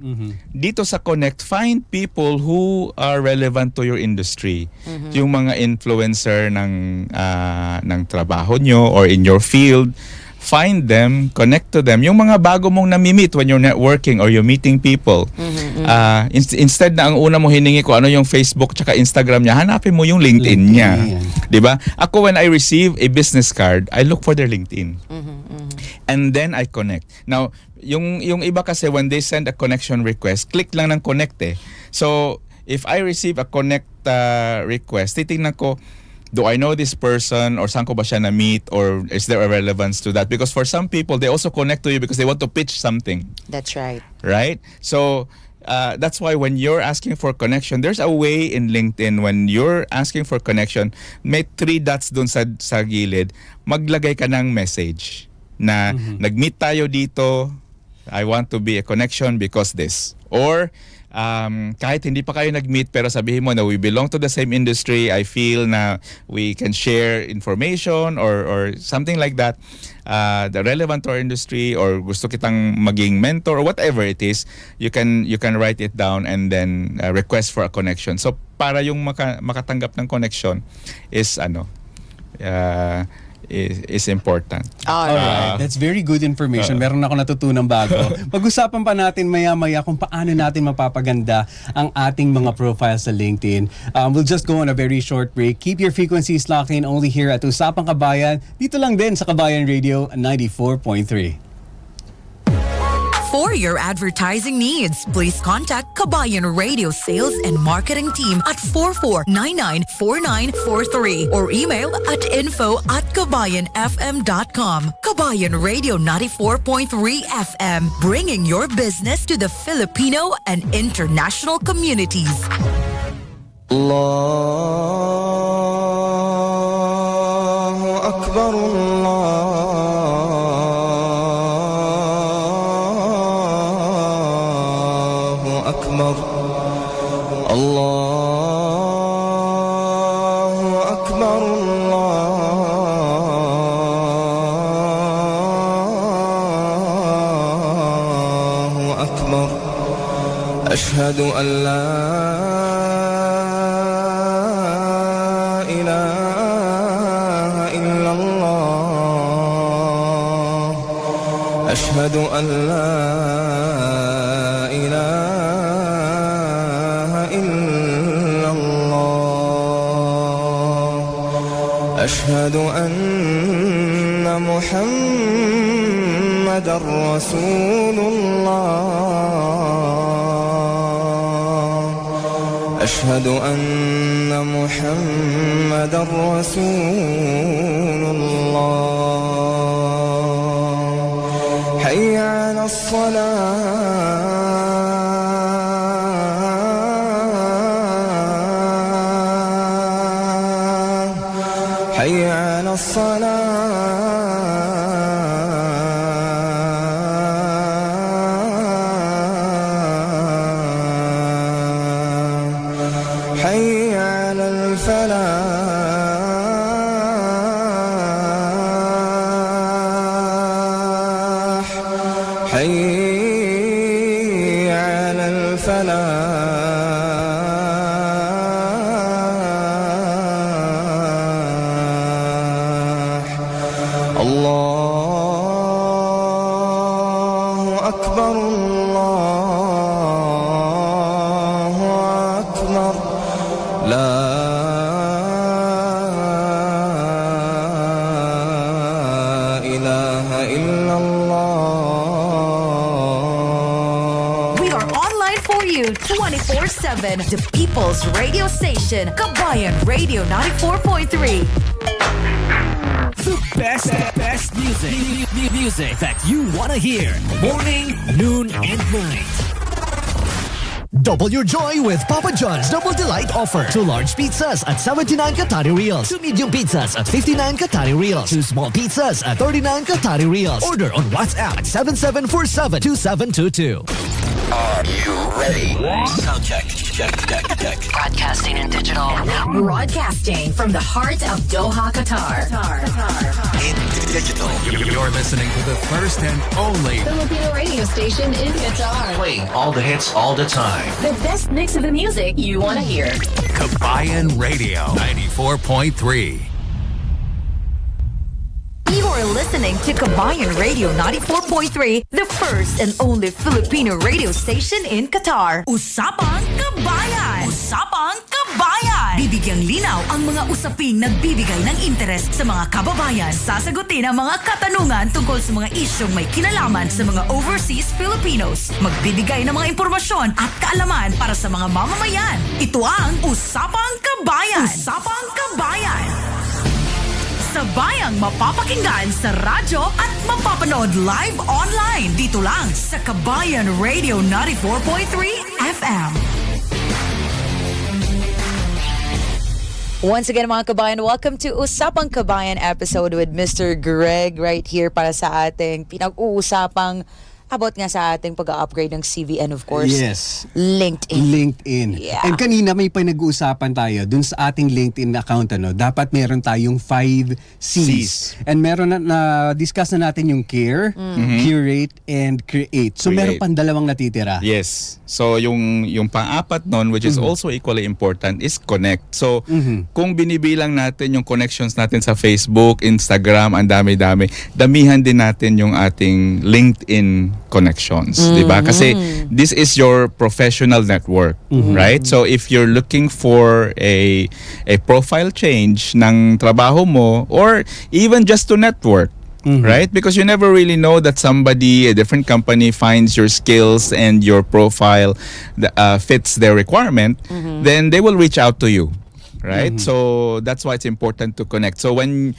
dito sa connect, find people who are relevant to your industry. Yung mga influencer ng trabaho nyo or in your field, find them, connect to them. Yung mga bago mong nami-meet when you're networking or you're meeting people. Instead na ang una mo hiningi ko ano yung Facebook tsaka Instagram niya, hanapin mo yung LinkedIn niya. 'Di ba? Ako when I receive a business card, I look for their LinkedIn. And then I connect. Now, yung iba kasi when they send a connection request, click lang ng connect So, if I receive a connect request, titingnan ko, do I know this person or saan ko ba siya na-meet or is there a relevance to that? Because for some people, they also connect to you because they want to pitch something. That's right. Right? So, that's why when you're asking for connection, there's a way in LinkedIn when you're asking for connection, may 3 dots dun sa gilid, maglagay ka ng message na nag-meet tayo dito, I want to be a connection because this. Or kahit hindi pa kayo nag-meet pero sabihin mo na we belong to the same industry, I feel na we can share information or something like that, the relevant to our industry, or gusto kitang maging mentor or whatever it is, you can write it down and then request for a connection. So para yung makatanggap ng connection is is important. Alright, that's very good information. Meron ako natutunan bago. Pag-usapan pa natin maya-maya kung paano natin mapapaganda ang ating mga profiles sa LinkedIn. We'll just go on a very short break. Keep your frequencies locked in only here at Usapang Qabayan. Dito lang din sa Qabayan Radio 94.3. For your advertising needs, please contact Qabayan Radio Sales and Marketing Team at 44994943 or email at info@qabayanfm.com. Qabayan Radio 94.3 FM, bringing your business to the Filipino and international communities. Allahu Akbar, Allahu Akbar, Allahu Akbar. Ashhadu an la ilaha illallah. Ashhadu an la أشهد أن محمدًا رسول الله. أشهد أن محمدًا رسول الله. حي على الصلاة. حي على الصلاة. حي على الفلاح. حي على الفلاح. الله أكبر، الله أكبر، لا إله إلا الله. We are online for you 24/7. The People's Radio Station, Qabayan Radio 94.3. The best music that you want to hear. Morning, noon, and night. Double your joy with Papa John's Double Delight offer. 2 large pizzas at 79 Qatari Riyals. 2 medium pizzas at 59 Qatari Riyals. 2 small pizzas at 39 Qatari Riyals. Order on WhatsApp at 77472722. Are you ready? Sound check. Broadcasting in digital. Broadcasting from the heart of Doha, Qatar. In digital. You're listening to the first and only Filipino radio station in Qatar. Playing all the hits all the time. The best mix of the music you want to hear. Qabayan Radio 94.3. You're listening to Qabayan Radio 94.3, the first and only Filipino radio station in Qatar. Usapang Qabayan! Usapang Qabayan! Bibigyang linaw ang mga usaping nagbibigay ng interes sa mga kababayan. Sasagutin ang mga katanungan tungkol sa mga isyong may kinalaman sa mga overseas Filipinos. Magbibigay ng mga impormasyon at kaalaman para sa mga mamamayan. Ito ang Usapang Qabayan! Usapang Qabayan! Sabayang mapapakinggan sa radyo at mapapanood live online dito lang sa Qabayan Radio 94.3 FM. Once again mga kabayan, welcome to Usapang Qabayan episode with Mr. Greg right here para sa ating pinag-uusapang About nga sa ating pag-upgrade ng CV and of course, Yes. LinkedIn. LinkedIn. And kanina may pinag-uusapan tayo dun sa ating LinkedIn account, dapat meron tayong 5 C's. And meron na-discuss na natin yung care, curate, and create. So meron Create. pang dalawang natitira. Yes. So yung pang-apat nun, which is also equally important, is connect. So kung binibilang natin yung connections natin sa Facebook, Instagram, ang dami-dami, damihan din natin yung ating LinkedIn connections, di ba? Kasi this is your professional network, right? So if you're looking for a profile change ng trabaho mo, or even just to network, right? Because you never really know that somebody, a different company, finds your skills and your profile fits their requirement, then they will reach out to you. Right? So that's why it's important to connect. So when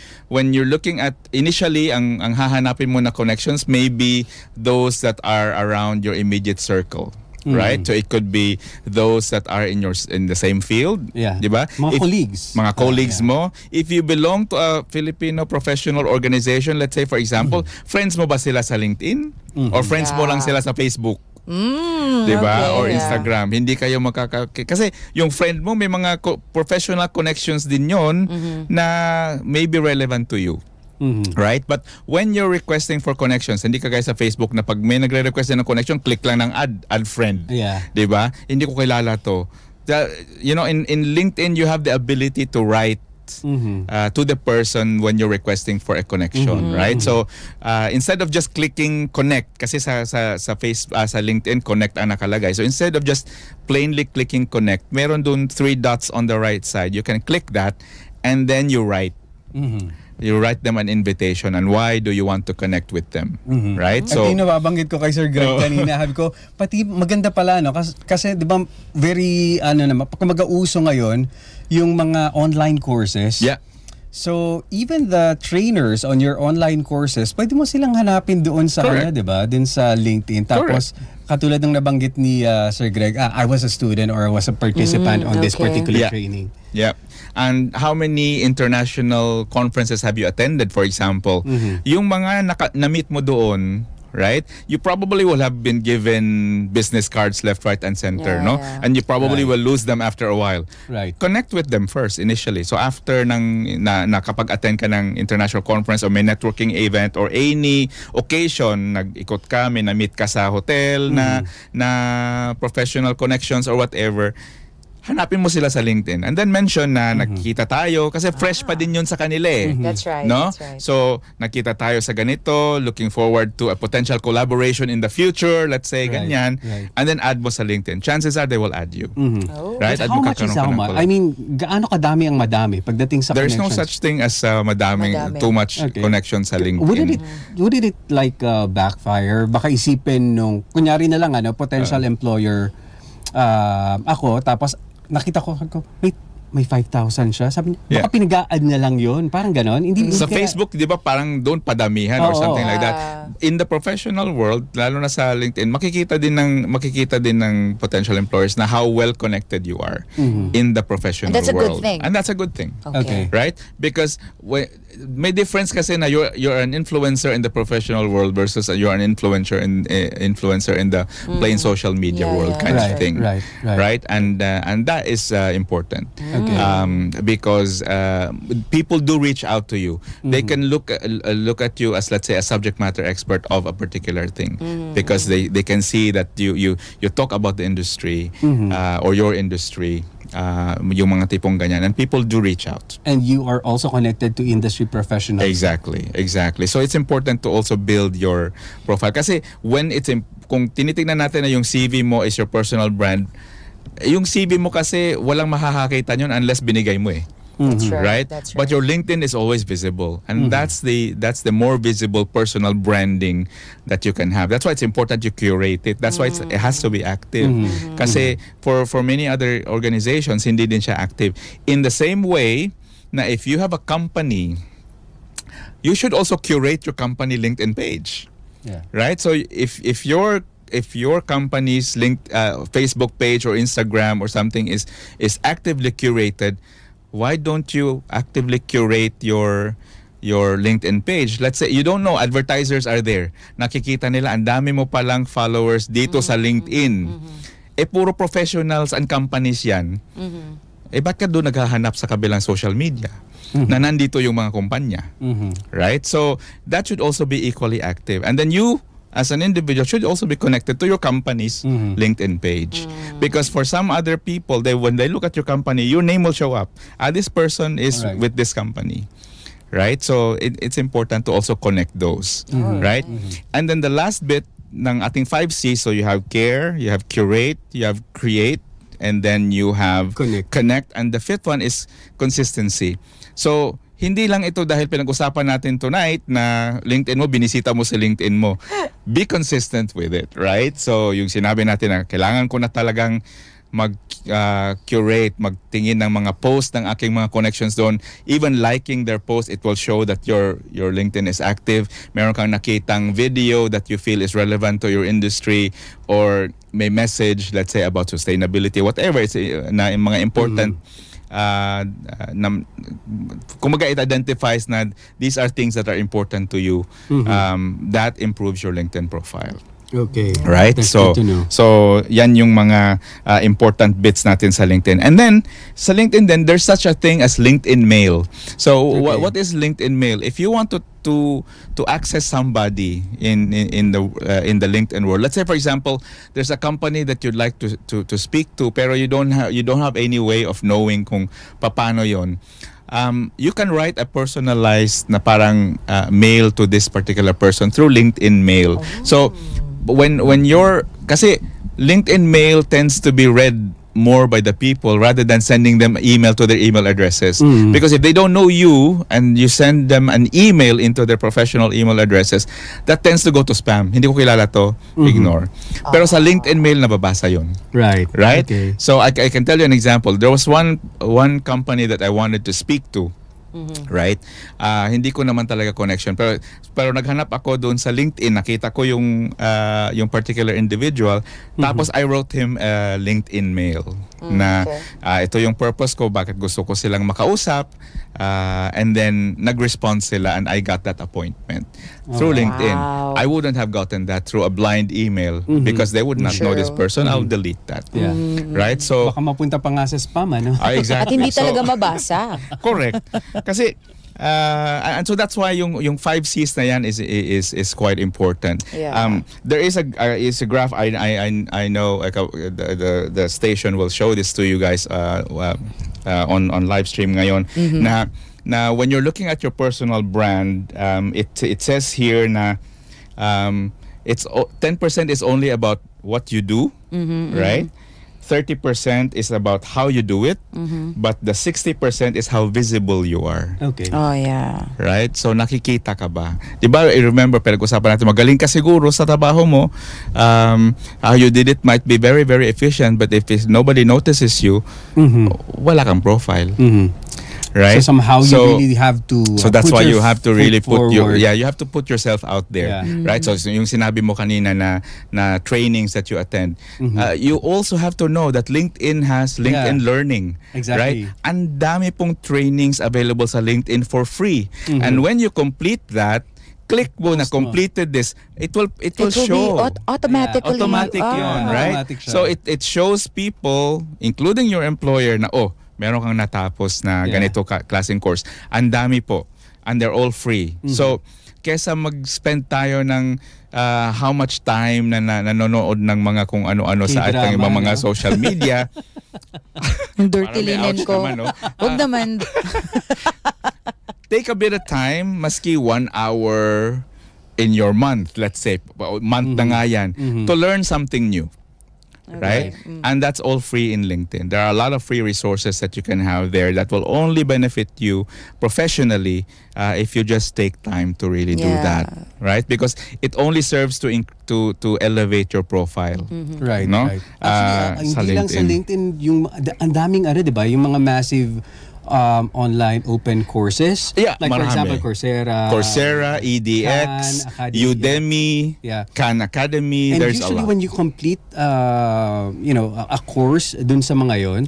you're looking at initially ang hahanapin mo na connections, maybe those that are around your immediate circle. Right? So it could be those that are in the same field, Yeah. 'di ba? Mga colleagues. Mga colleagues Yeah. mo. If you belong to a Filipino professional organization, let's say for example, friends mo ba sila sa LinkedIn? Or friends mo lang sila sa Facebook? 'Di ba? okay, Or yeah. Instagram. Hindi kayo kasi yung friend mo may mga professional connections din 'yon na may be relevant to you. Right? But when you're requesting for connections, hindi ka guys sa Facebook na pag may nagre-request din ng connection, click lang ng add friend. Yeah. 'Di ba? Hindi ko kilala 'to. In LinkedIn you have the ability to write to the person when you're requesting for a connection, right? So instead of just clicking connect, kasi sa LinkedIn connect ang nakalagay. So instead of just plainly clicking connect, meron dun 3 dots on the right side. You can click that and then you write. You write them an invitation and why do you want to connect with them, right? So, ito yung nababanggit ko kay Sir Greg kanina. Sabi ko, pati maganda pala, no? Kasi di ba, very, pag mag-auso ngayon, yung mga online courses. Yeah. So, even the trainers on your online courses, pwede mo silang hanapin doon sa, di ba? Din sa LinkedIn. Tapos, katulad ng nabanggit ni Sir Greg, I was a student or I was a participant on this particular training. Yeah. And how many international conferences have you attended, for example? Yung mga na-meet mo doon, right? You probably will have been given business cards left, right, and center, no? Yeah. And you probably will lose them after a while. Right. Connect with them first initially. So after nakapag-attend ka ng international conference or may networking event or any occasion, nag-ikot ka, may na-meet ka sa hotel na professional connections or whatever, hanapin mo sila sa LinkedIn and then mention na nakita tayo kasi fresh pa din yun sa kanila eh. That's right. No? That's right. So, nakita tayo sa ganito, looking forward to a potential collaboration in the future, let's say, ganyan. Right. And then add mo sa LinkedIn. Chances are they will add you. Right? But At how much is magkakaroon ka how ng much? collab. I mean, gaano kadami ang madami pagdating sa There's connections? no such thing as madaming, Madami. too much Okay. connection sa LinkedIn. Wouldn't it like backfire? Baka isipin nung, kunyari na lang, potential employer, ako, tapos nakita ko, wait, may 5,000 siya. Sabi niya, baka pinag-a-add na lang yun. Parang ganon. Hindi Sa kaya- Facebook, di ba, parang doon padamihan or Oo. something like that. In the professional world, lalo na sa LinkedIn, makikita din ng potential employers na how well connected you are in the professional And that's a world. good thing. And that's a good thing. Okay. Right? Because may difference kasi na you're an influencer in the professional world versus you're an influencer in the plain social media Yeah, world yeah. kind Right, of thing. right. And that is important. Okay. Because people do reach out to you. They can look at you as, let's say, a subject matter expert of a particular thing because they can see that you talk about the industry or your industry, yung mga tipong ganyan, and people do reach out. And you are also connected to industry professionals. Exactly. So it's important to also build your profile kasi kung tinitingnan natin na yung CV mo is your personal brand, yung CV mo kasi walang makakakita yun unless binigay mo eh. That's Right? That's right. But your LinkedIn is always visible, and that's the more visible personal branding that you can have. That's why it's important you curate it. That's why it has to be active. Kasi for many other organizations, hindi din siya active. In the same way na if you have a company, you should also curate your company LinkedIn page. Yeah. Right? So if your company's Facebook page or Instagram or something is actively curated, why don't you actively curate your your LinkedIn page. Let's say you don't know, advertisers are there. Nakikita nila ang dami mo palang followers dito sa LinkedIn. Eh puro professionals and companies 'yan. Eh ba't ka doon naghahanap sa kabilang social media? Na nandito yung mga kumpanya. Right? So that should also be equally active. And then you as an individual should also be connected to your company's LinkedIn page. Because for some other people, when they look at your company, your name will show up. This person is with this company. Right? So it's important to also connect those. Right? And then the last bit ng ating 5C, so you have care, you have curate, you have create, and then you have connect. And the fifth one is consistency. So hindi lang ito dahil pinag-usapan natin tonight na LinkedIn mo, binisita mo sa LinkedIn mo. Be consistent with it, right? So yung sinabi natin na kailangan ko na talagang mag-curate, magtingin ng mga post ng aking mga connections doon. Even liking their post, it will show that your LinkedIn is active. Meron kang nakitang video that you feel is relevant to your industry, or may message, let's say, about sustainability, whatever, it's na yung mga important kumaga it identifies na these are things that are important to you. That improves your LinkedIn profile. Okay. Right? That's So good to know. so yan yung mga important bits natin sa LinkedIn. And then sa LinkedIn then there's such a thing as LinkedIn Mail. So what is LinkedIn Mail? If you want to access somebody in the LinkedIn world. Let's say for example, there's a company that you'd like to speak to pero you don't have any way of knowing kung paano yon. You can write a personalized na parang mail to this particular person through LinkedIn Mail. So when you're kasi LinkedIn Mail tends to be read more by the people rather than sending them email to their email addresses. Because if they don't know you and you send them an email into their professional email addresses, that tends to go to spam. Hindi ko kilala to, ignore. Pero sa LinkedIn Mail nababasa yon. Right. Okay. So I can tell you an example. There was one company that I wanted to speak to. Right? Hindi ko naman talaga connection pero naghanap ako doon sa LinkedIn, nakita ko yung particular individual, tapos I wrote him a LinkedIn mail na ito yung purpose ko, bakit gusto ko silang makausap, and then nag-response sila and I got that appointment through LinkedIn. I wouldn't have gotten that through a blind email because they would not know this person. I'll delete that. Right? So Baka mapunta pa nga sa spam, ano? exactly. At hindi talaga mabasa. Correct. Kasi and so that's why yung 5 C's na yan is quite important. There is a graph I know the station will show this to you guys on live stream ngayon na when you're looking at your personal brand, it says here na it's 10% is only about what you do, right? 30% is about how you do it, but the 60% is how visible you are. Okay. Oh, yeah. Right? So nakikita ka ba? 'Di ba? I remember pinag-usapan natin, magaling ka siguro sa trabaho mo. How you did it might be very very efficient, but if nobody notices you, wala kang profile. Right? So somehow you really have to So that's why you have to really put forward. you have to put yourself out there. Right? So yung sinabi mo kanina na trainings that you attend, you also have to know that LinkedIn has LinkedIn Learning. Exactly. Right? Ang dami pong trainings available sa LinkedIn for free. And when you complete that, click mo na completed this, it will show be automatically. automatic yun, right? Automatic siya. So it shows people, including your employer, na meron kang natapos na ganito klaseng course. Ang dami po. And they're all free. So, kesa mag-spend tayo ng how much time na nanonood ng mga kung ano-ano sa ating mga social media. Dirty linen ko. Huwag naman. Take a bit of time, maski 1 hour in your month, let's say, month na nga yan, to learn something new. Right? And that's all free in LinkedIn. There are a lot of free resources that you can have there that will only benefit you professionally if you just take time to really do that. Right? Because it only serves to elevate your profile. Right, no? right. Actually, hindi lang sa LinkedIn, yung ang daming di ba, yung mga massive online open courses. Yeah, like for marami. example, Coursera, EDX, Khan Academy, Udemy, yeah. Khan Academy. And There's a usually lot. when you complete a course dun sa mga yon,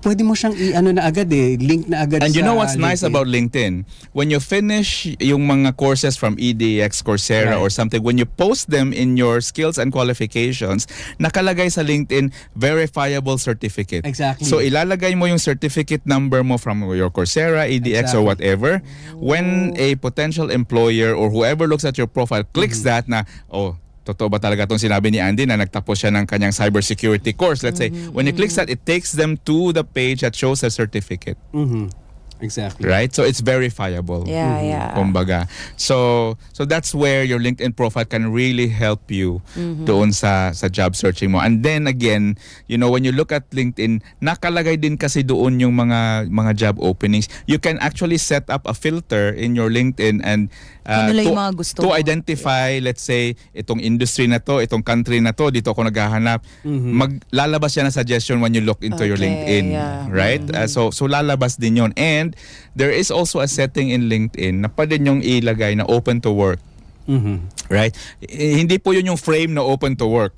pwede mo siyang i-ano na agad link na agad And sa you know what's nice LinkedIn. about LinkedIn? When you finish yung mga courses from EDX, Coursera, Right. or something, when you post them in your skills and qualifications, nakalagay sa LinkedIn, verifiable certificate. Exactly. So ilalagay mo yung certificate number mo from your Coursera, EDX, or Exactly. whatever. When a potential employer or whoever looks at your profile clicks that na, oh, totoo ba talaga itong sinabi ni Andy na nagtapos siya ng kanyang cybersecurity course? Let's say, when he clicks that, it takes them to the page that shows a certificate. Exactly. Right? So it's verifiable. Yeah, yeah. Kumbaga. So that's where your LinkedIn profile can really help you doon sa job searching mo. And then again, when you look at LinkedIn, nakalagay din kasi doon yung mga job openings. You can actually set up a filter in your LinkedIn and Ano lang yung mga gusto to mo. identify, let's say, itong industry na to, itong country na to, dito ako naghahanap. Maglalabas yan na suggestion when you look into your Okay, LinkedIn. yeah. Right? So lalabas din yon. And there is also a setting in LinkedIn na pwede nyong ilagay na open to work. Right? Hindi po yun yung frame na open to work.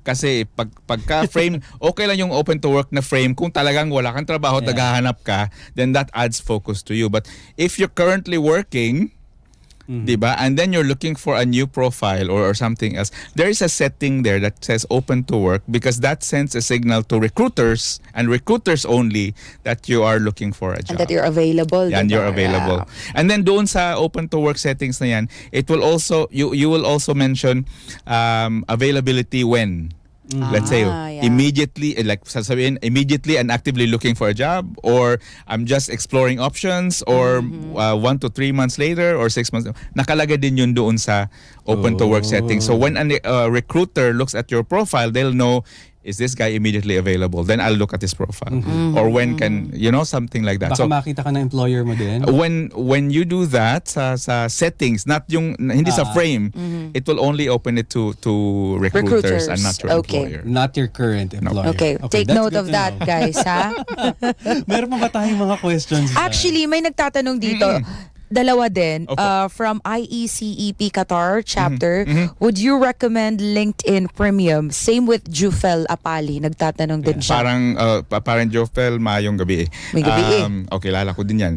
Kasi pagka frame, okay lang yung open to work na frame kung talagang wala kang trabaho, naghahanap ka, then that adds focus to you. But if you're currently working, diba? And then you're looking for a new profile or something else. There is a setting there that says open to work because that sends a signal to recruiters and recruiters only that you are looking for a job. And that you're available. And diba? you're available. And then doon sa open to work settings na yan, it will also you will also mention availability when. Let's say yeah. immediately, like sasabihin, immediately and actively looking for a job, or I'm just exploring options, or 1 to 3 months later, or 6 months. Nakalagay din yun doon sa open to work setting. So when a recruiter looks at your profile, they'll know, is this guy immediately available? Then I'll look at his profile. Or when can, something like that. Baka So makita ka ng employer mo din. when you do that sa settings, hindi sa frame, it will only open it to recruiters and not your Okay. employer. Not your current employer. Okay, take that's note good of to that, know. guys, ha? Meron pa ba tayong mga questions? Actually, may nagtatanong dito. Dalawa din. Opo. From IECEP Qatar chapter, would you recommend LinkedIn Premium? Same with Jufel Apali. Nagtatanong din siya. Parang Jofel, mayong gabi. May gabi Okay, lala ko din yan.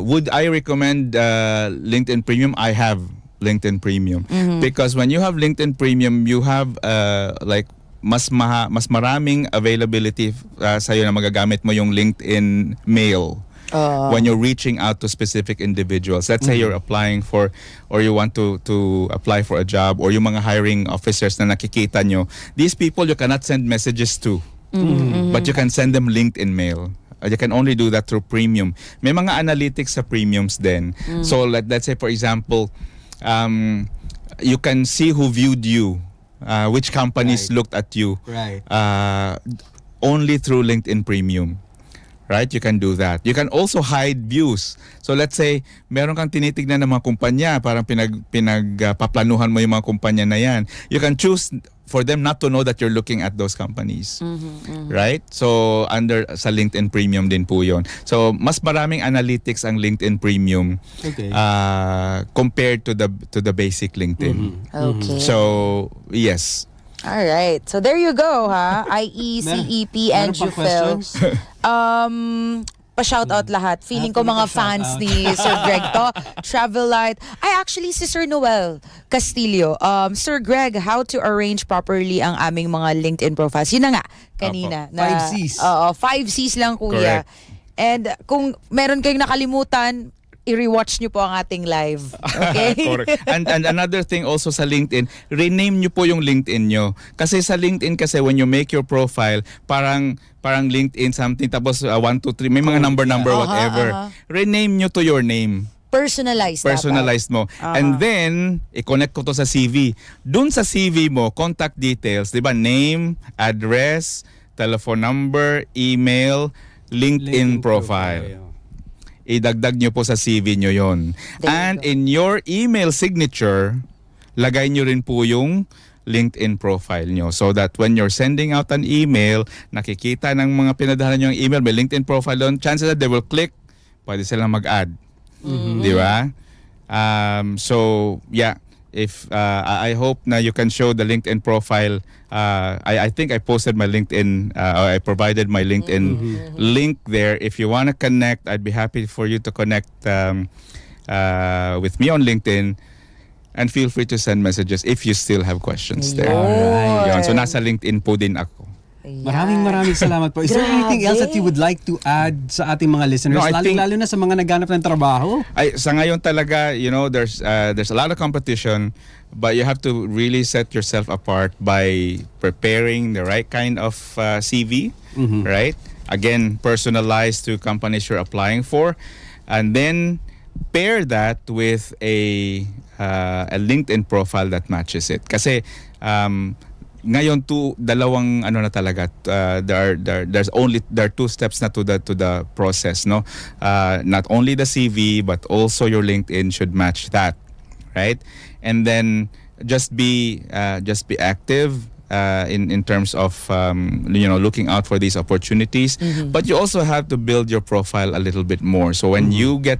Would I recommend LinkedIn Premium? I have LinkedIn Premium. Because when you have LinkedIn Premium, you have mas maraming availability sa'yo na magagamit mo yung LinkedIn Mail. When you're reaching out to specific individuals. Let's say you're applying for, or you want to apply for a job, or yung mga hiring officers na nakikita nyo, these people you cannot send messages to, but you can send them LinkedIn mail. You can only do that through premium. May mga analytics sa premiums din. So let's say for example, you can see who viewed you, which companies looked at you, Right. only through LinkedIn Premium. Right? You can do that. You can also hide views. So let's say, meron kang tinitignan ng mga kumpanya, parang pinagpaplanuhan mo yung mga kumpanya na yan. You can choose for them not to know that you're looking at those companies. Right? So sa LinkedIn Premium din po yun. So mas maraming analytics ang LinkedIn Premium Okay. compared to the basic LinkedIn. Okay. So yes. All right. So there you go, ha? IECEP and Meron pang Jufel. questions? Pa-shoutout lahat. Feeling ko mga fans ni Sir Greg to. Travel Light. Ay, actually, si Sir Noel Castillo. Sir Greg, how to arrange properly ang aming mga LinkedIn profiles? Yun na nga, kanina. Opo. 5 Cs. Oo, 5 Cs lang, kuya. Correct. And kung meron kayong nakalimutan, i-rewatch nyo po ang ating live. Okay? Correct. And another thing also sa LinkedIn, rename nyo po yung LinkedIn nyo. Kasi sa LinkedIn kasi when you make your profile, parang LinkedIn something, tapos 1, 2, 3, may mga number, whatever. Rename nyo to your name. Personalized Mo. And then, i-connect ko to sa CV. Doon sa CV mo, contact details, di ba? Name, address, telephone number, email, LinkedIn profile. Idagdag nyo po sa CV nyo yon. And in your email signature, lagay nyo rin po yung LinkedIn profile nyo so that when you're sending out an email, nakikita ng mga pinadala nyo yung email, may LinkedIn profile doon, chances that they will click, pwede silang mag-add. Di ba? So, yeah. If I hope na you can show the LinkedIn profile. I think I posted my LinkedIn, or I provided my LinkedIn link there. If you want to connect, I'd be happy for you to connect with me on LinkedIn. And feel free to send messages if you still have questions there. Yun. So nasa LinkedIn po din ako. Maraming salamat po. Is there anything else that you would like to add sa ating mga listeners? No, I think- lalo na sa mga naghanap ng trabaho? Sa ngayon talaga, there's a lot of competition, but you have to really set yourself apart by preparing the right kind of CV, right? Again, personalized to companies you're applying for, and then pair that with a LinkedIn profile that matches it. Kasi ngayon dalawang na talaga, there are two steps na to the process, no? Not only the CV but also your LinkedIn should match that, right? And then just be active in terms of looking out for these opportunities, but you also have to build your profile a little bit more. So when you get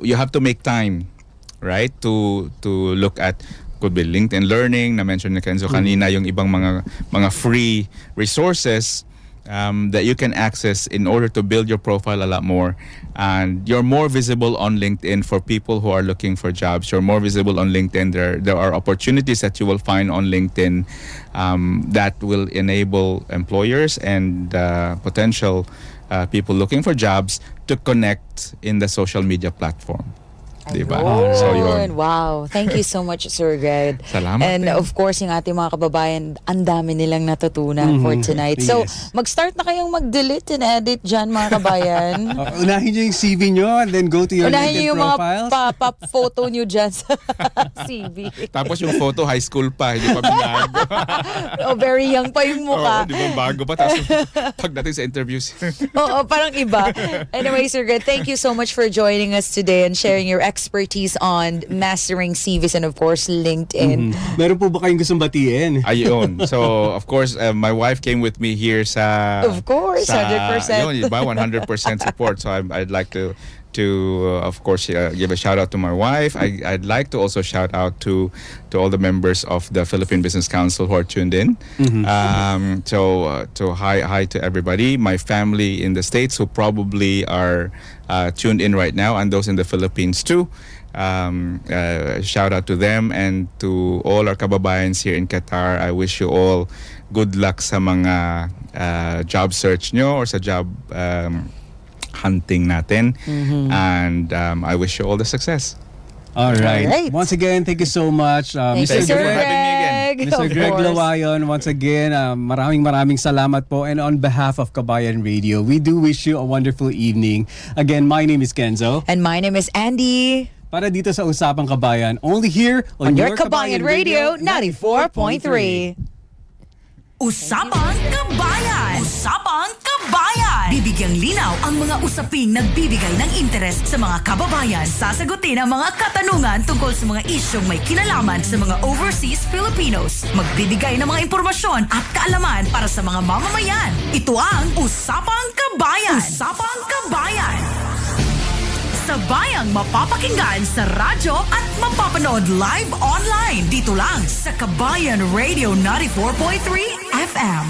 you have to make time, right, to look at, could be LinkedIn Learning na mention ni Kenzo kanina, yung ibang mga free resources that you can access in order to build your profile a lot more, and you're more visible on LinkedIn for people who are looking for jobs. You're more visible on LinkedIn. There are opportunities that you will find on LinkedIn that will enable employers and potential people looking for jobs to connect in the social media platform. Diba? So yun. Wow. Thank you so much, Sir Greg. Salamat And din. of course, yung ating mga kababayan, ang dami nilang natutunan for tonight. So, Yes. mag-start na kayong mag-delete and edit dyan, mga kababayan. Unahin nyo yung CV nyo and then go to your Unahin LinkedIn niyo yung mga profiles. pop-up photo nyo dyan sa CV. Tapos yung photo, high school pa, hindi pa binago. Oh, very young pa yung mukha. Oo, di ba bago pa? Tapos pagdating sa interviews. Oo, parang iba. Anyway, Sir Greg, thank you so much for joining us today and sharing your expertise on mastering CVs and of course, LinkedIn. Meron po ba kayong gustong batiin? Ayun. So, of course, my wife came with me here sa... Of course, 100%. Yun, diba? 100% support. So, I'd like to of course, give a shout out to my wife. I'd like to also shout out to all the members of the Philippine Business Council who are tuned in. So hi to everybody, my family in the States who probably are tuned in right now, and those in the Philippines too. Shout out to them and to all our kababayans here in Qatar. I wish you all good luck sa mga job search nyo or sa job hunting natin, and I wish you all the success. All right. All right. Once again, thank you so much, Thank Mr. you, Sir for Greg. having me again. Mr. Of Greg course. Lawayon, once again, maraming salamat po. And on behalf of Qabayan Radio, we do wish you a wonderful evening. Again, my name is Kenzo. And my name is Andy. Para dito sa Usapang Kabayan, only here On your Qabayan Radio 94.3. Usapang Kabayan! Usapang Kabayan! Bibigyang linaw ang mga usaping nagbibigay ng interes sa mga kababayan. Sasagutin ang mga katanungan tungkol sa mga isyong may kinalaman sa mga overseas Filipinos. Magbibigay ng mga impormasyon at kaalaman para sa mga mamamayan. Ito ang Usapang Kabayan! Usapang Kabayan! Sabayang mapapakinggan sa radyo at mapapanood live online. Dito lang sa Qabayan Radio 94.3 FM.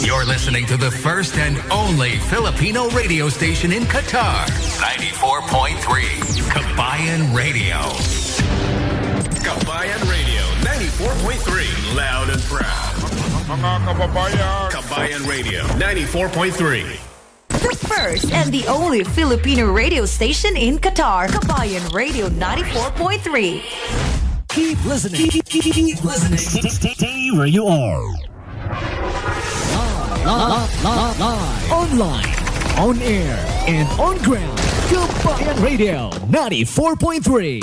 You're listening to the first and only Filipino radio station in Qatar. 94.3 Qabayan Radio. Qabayan Radio 94.3. Loud and proud. Mga kababayan. Qabayan Radio 94.3. The first and the only Filipino radio station in Qatar. Qabayan Radio 94.3. Keep listening. Keep listening. Stay where you are. Live, online, on air, and on ground. Qabayan Radio 94.3.